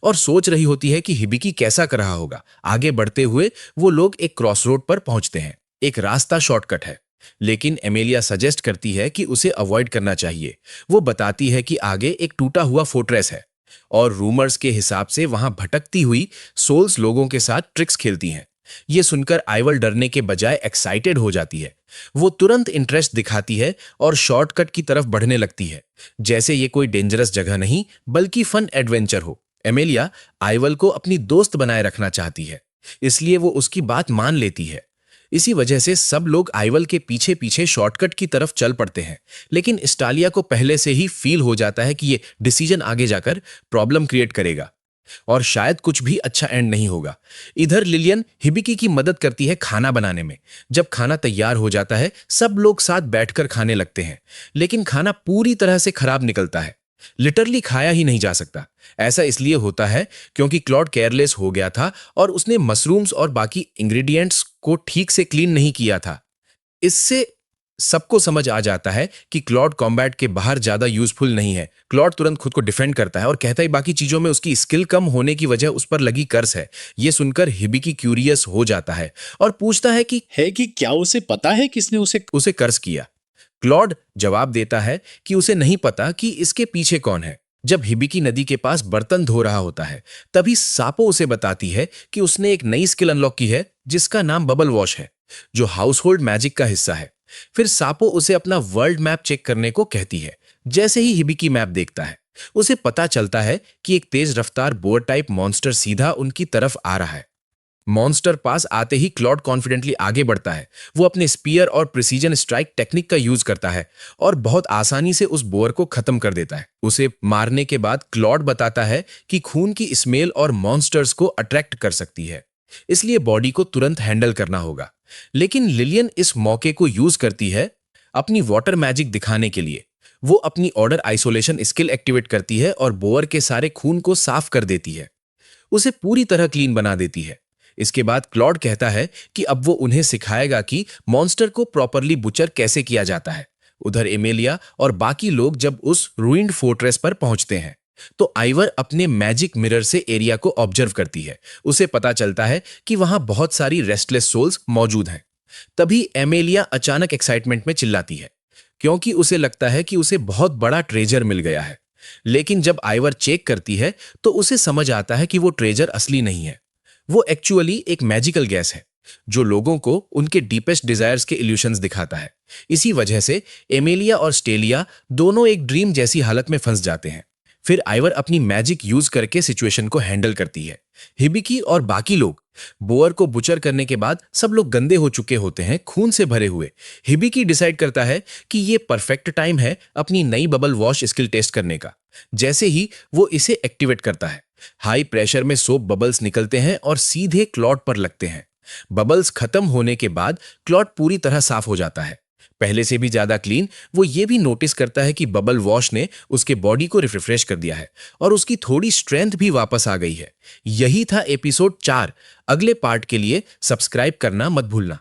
और सोच रही होती है कि हिबिकी कैसा कर रहा होगा। आगे बढ़ते हुए वो लोग एक क्रॉसरोड पर पहुंचते हैं। एक रास्ता शॉर्टकट है, लेकिन एमेलिया सजेस्ट करती है कि उसे अवॉइड करना चाहिए। वो बताती है कि आगे एक टूटा हुआ फोर्ट्रेस है और रूमर्स के हिसाब से वहां भटकती हुई सोल्स लोगों के साथ ट्रिक्स खेलती हैं। ये सुनकर आइवल डरने के बजाय एक्साइटेड हो जाती है। वो तुरंत इंटरेस्ट दिखाती है और शॉर्टकट की तरफ बढ़ने लगती है, जैसे ये कोई डेंजरस जगह नहीं बल्कि फन एडवेंचर हो। एमेलिया आइवल को अपनी दोस्त बनाए रखना चाहती है, इसलिए वो उसकी बात मान लेती है। इसी वजह से सब लोग आइवल के पीछे पीछे शॉर्टकट की तरफ चल पड़ते हैं, लेकिन स्टालिया को पहले से ही फील हो जाता है कि ये डिसीजन आगे जाकर प्रॉब्लम क्रिएट करेगा और शायद कुछ भी अच्छा एंड नहीं होगा। इधर लिलियन हिबिकी की मदद करती है खाना बनाने में। जब खाना तैयार हो जाता है, सब लोग साथ बैठकर खाने लगते हैं, लेकिन खाना पूरी तरह से खराब निकलता है। लिटरली खाया ही नहीं जा सकता। ऐसा इसलिए होता है क्योंकि क्लॉड केयरलेस हो गया था और उसने मशरूम्स और बाकी इंग्रेडिएंट्स को ठीक से क्लीन नहीं किया था। इससे सबको समझ आ जाता है कि क्लॉड कॉम्बैट के बाहर ज्यादा यूजफुल नहीं है। क्लॉड तुरंत खुद को डिफेंड करता है और कहता है बाकी चीजों में उसकी स्किल कम होने की वजह उस पर लगी कर्ज है। ये सुनकर हिबिकी क्यूरियस हो जाता है और पूछता है कि क्या उसे पता है किसने उसे कर्ज किया। क्लॉड जवाब देता है कि उसे नहीं पता कि इसके पीछे कौन है। जब हिबिकी नदी के पास बर्तन धो रहा होता है, तभी सापो उसे बताती है कि उसने एक नई स्किल अनलॉक की है जिसका नाम बबल वॉश है, जो हाउस होल्ड मैजिक का हिस्सा है। फिर सापो उसे अपना वर्ल्ड मैप चेक करने को कहती है। जैसे ही हिबिकी मैप देखता है, उसे पता चलता है कि एक तेज रफ्तार बोर टाइप मॉन्स्टर सीधा उनकी तरफ आ रहा है। मॉन्स्टर पास आते ही क्लॉड कॉन्फिडेंटली आगे बढ़ता है। वो अपने स्पीयर और प्रिसीजन स्ट्राइक टेक्निक का यूज करता है और बहुत आसानी से उस बोर को खत्म कर देता है। उसे मारने के बाद क्लॉड बताता है कि खून की स्मेल और मॉन्स्टर्स को अट्रैक्ट कर सकती है, इसलिए बॉडी को तुरंत हैंडल करना होगा। लेकिन लिलियन इस मौके को यूज करती है अपनी वाटर मैजिक दिखाने के लिए। वो अपनी ऑर्डर आइसोलेशन स्किल एक्टिवेट करती है और बोअर के सारे खून को साफ कर देती है, उसे पूरी तरह क्लीन बना देती है। इसके बाद क्लॉड कहता है कि अब वो उन्हें सिखाएगा कि मॉन्स्टर को प्रॉपरली बुचर कैसे किया जाता है। उधर एमेलिया और बाकी लोग जब उस रूइंड फोर्ट्रेस पर पहुंचते हैं, तो आइवर अपने मैजिक मिरर से एरिया को ऑब्जर्व करती है। उसे पता चलता है कि वहां बहुत सारी रेस्टलेस सोल्स मौजूद हैं। तभी एमेलिया अचानक एक्साइटमेंट में चिल्लाती है, क्योंकि उसे लगता है कि उसे बहुत बड़ा ट्रेजर मिल गया है। लेकिन जब आइवर चेक करती है, तो उसे समझ आता है कि वो ट्रेजर असली नहीं है। वो एक्चुअली एक मैजिकल गैस है जो लोगों को उनके डीपेस्ट डिजायर्स के इल्यूशंस दिखाता है। इसी वजह से एमेलिया और स्टेलिया दोनों एक ड्रीम जैसी हालत में फंस जाते हैं। फिर आइवर अपनी मैजिक यूज करके सिचुएशन को हैंडल करती है। हिबिकी और बाकी लोग बोअर को बुचर करने के बाद सब लोग गंदे हो चुके होते हैं, खून से भरे हुए। हिबिकी डिसाइड करता है कि ये परफेक्ट टाइम है अपनी नई बबल वॉश स्किल टेस्ट करने का। जैसे ही वो इसे एक्टिवेट करता है, हाई प्रेशर में सोप बबल्स निकलते हैं और सीधे क्लॉड पर लगते हैं। बबल्स खत्म होने के बाद क्लॉड पूरी तरह साफ हो जाता है, पहले से भी ज्यादा क्लीन। वो ये भी नोटिस करता है कि बबल वॉश ने उसके बॉडी को रिफ्रेश कर दिया है और उसकी थोड़ी स्ट्रेंथ भी वापस आ गई है। यही था एपिसोड 4। अगले पार्ट के लिए सब्सक्राइब करना मत भूलना।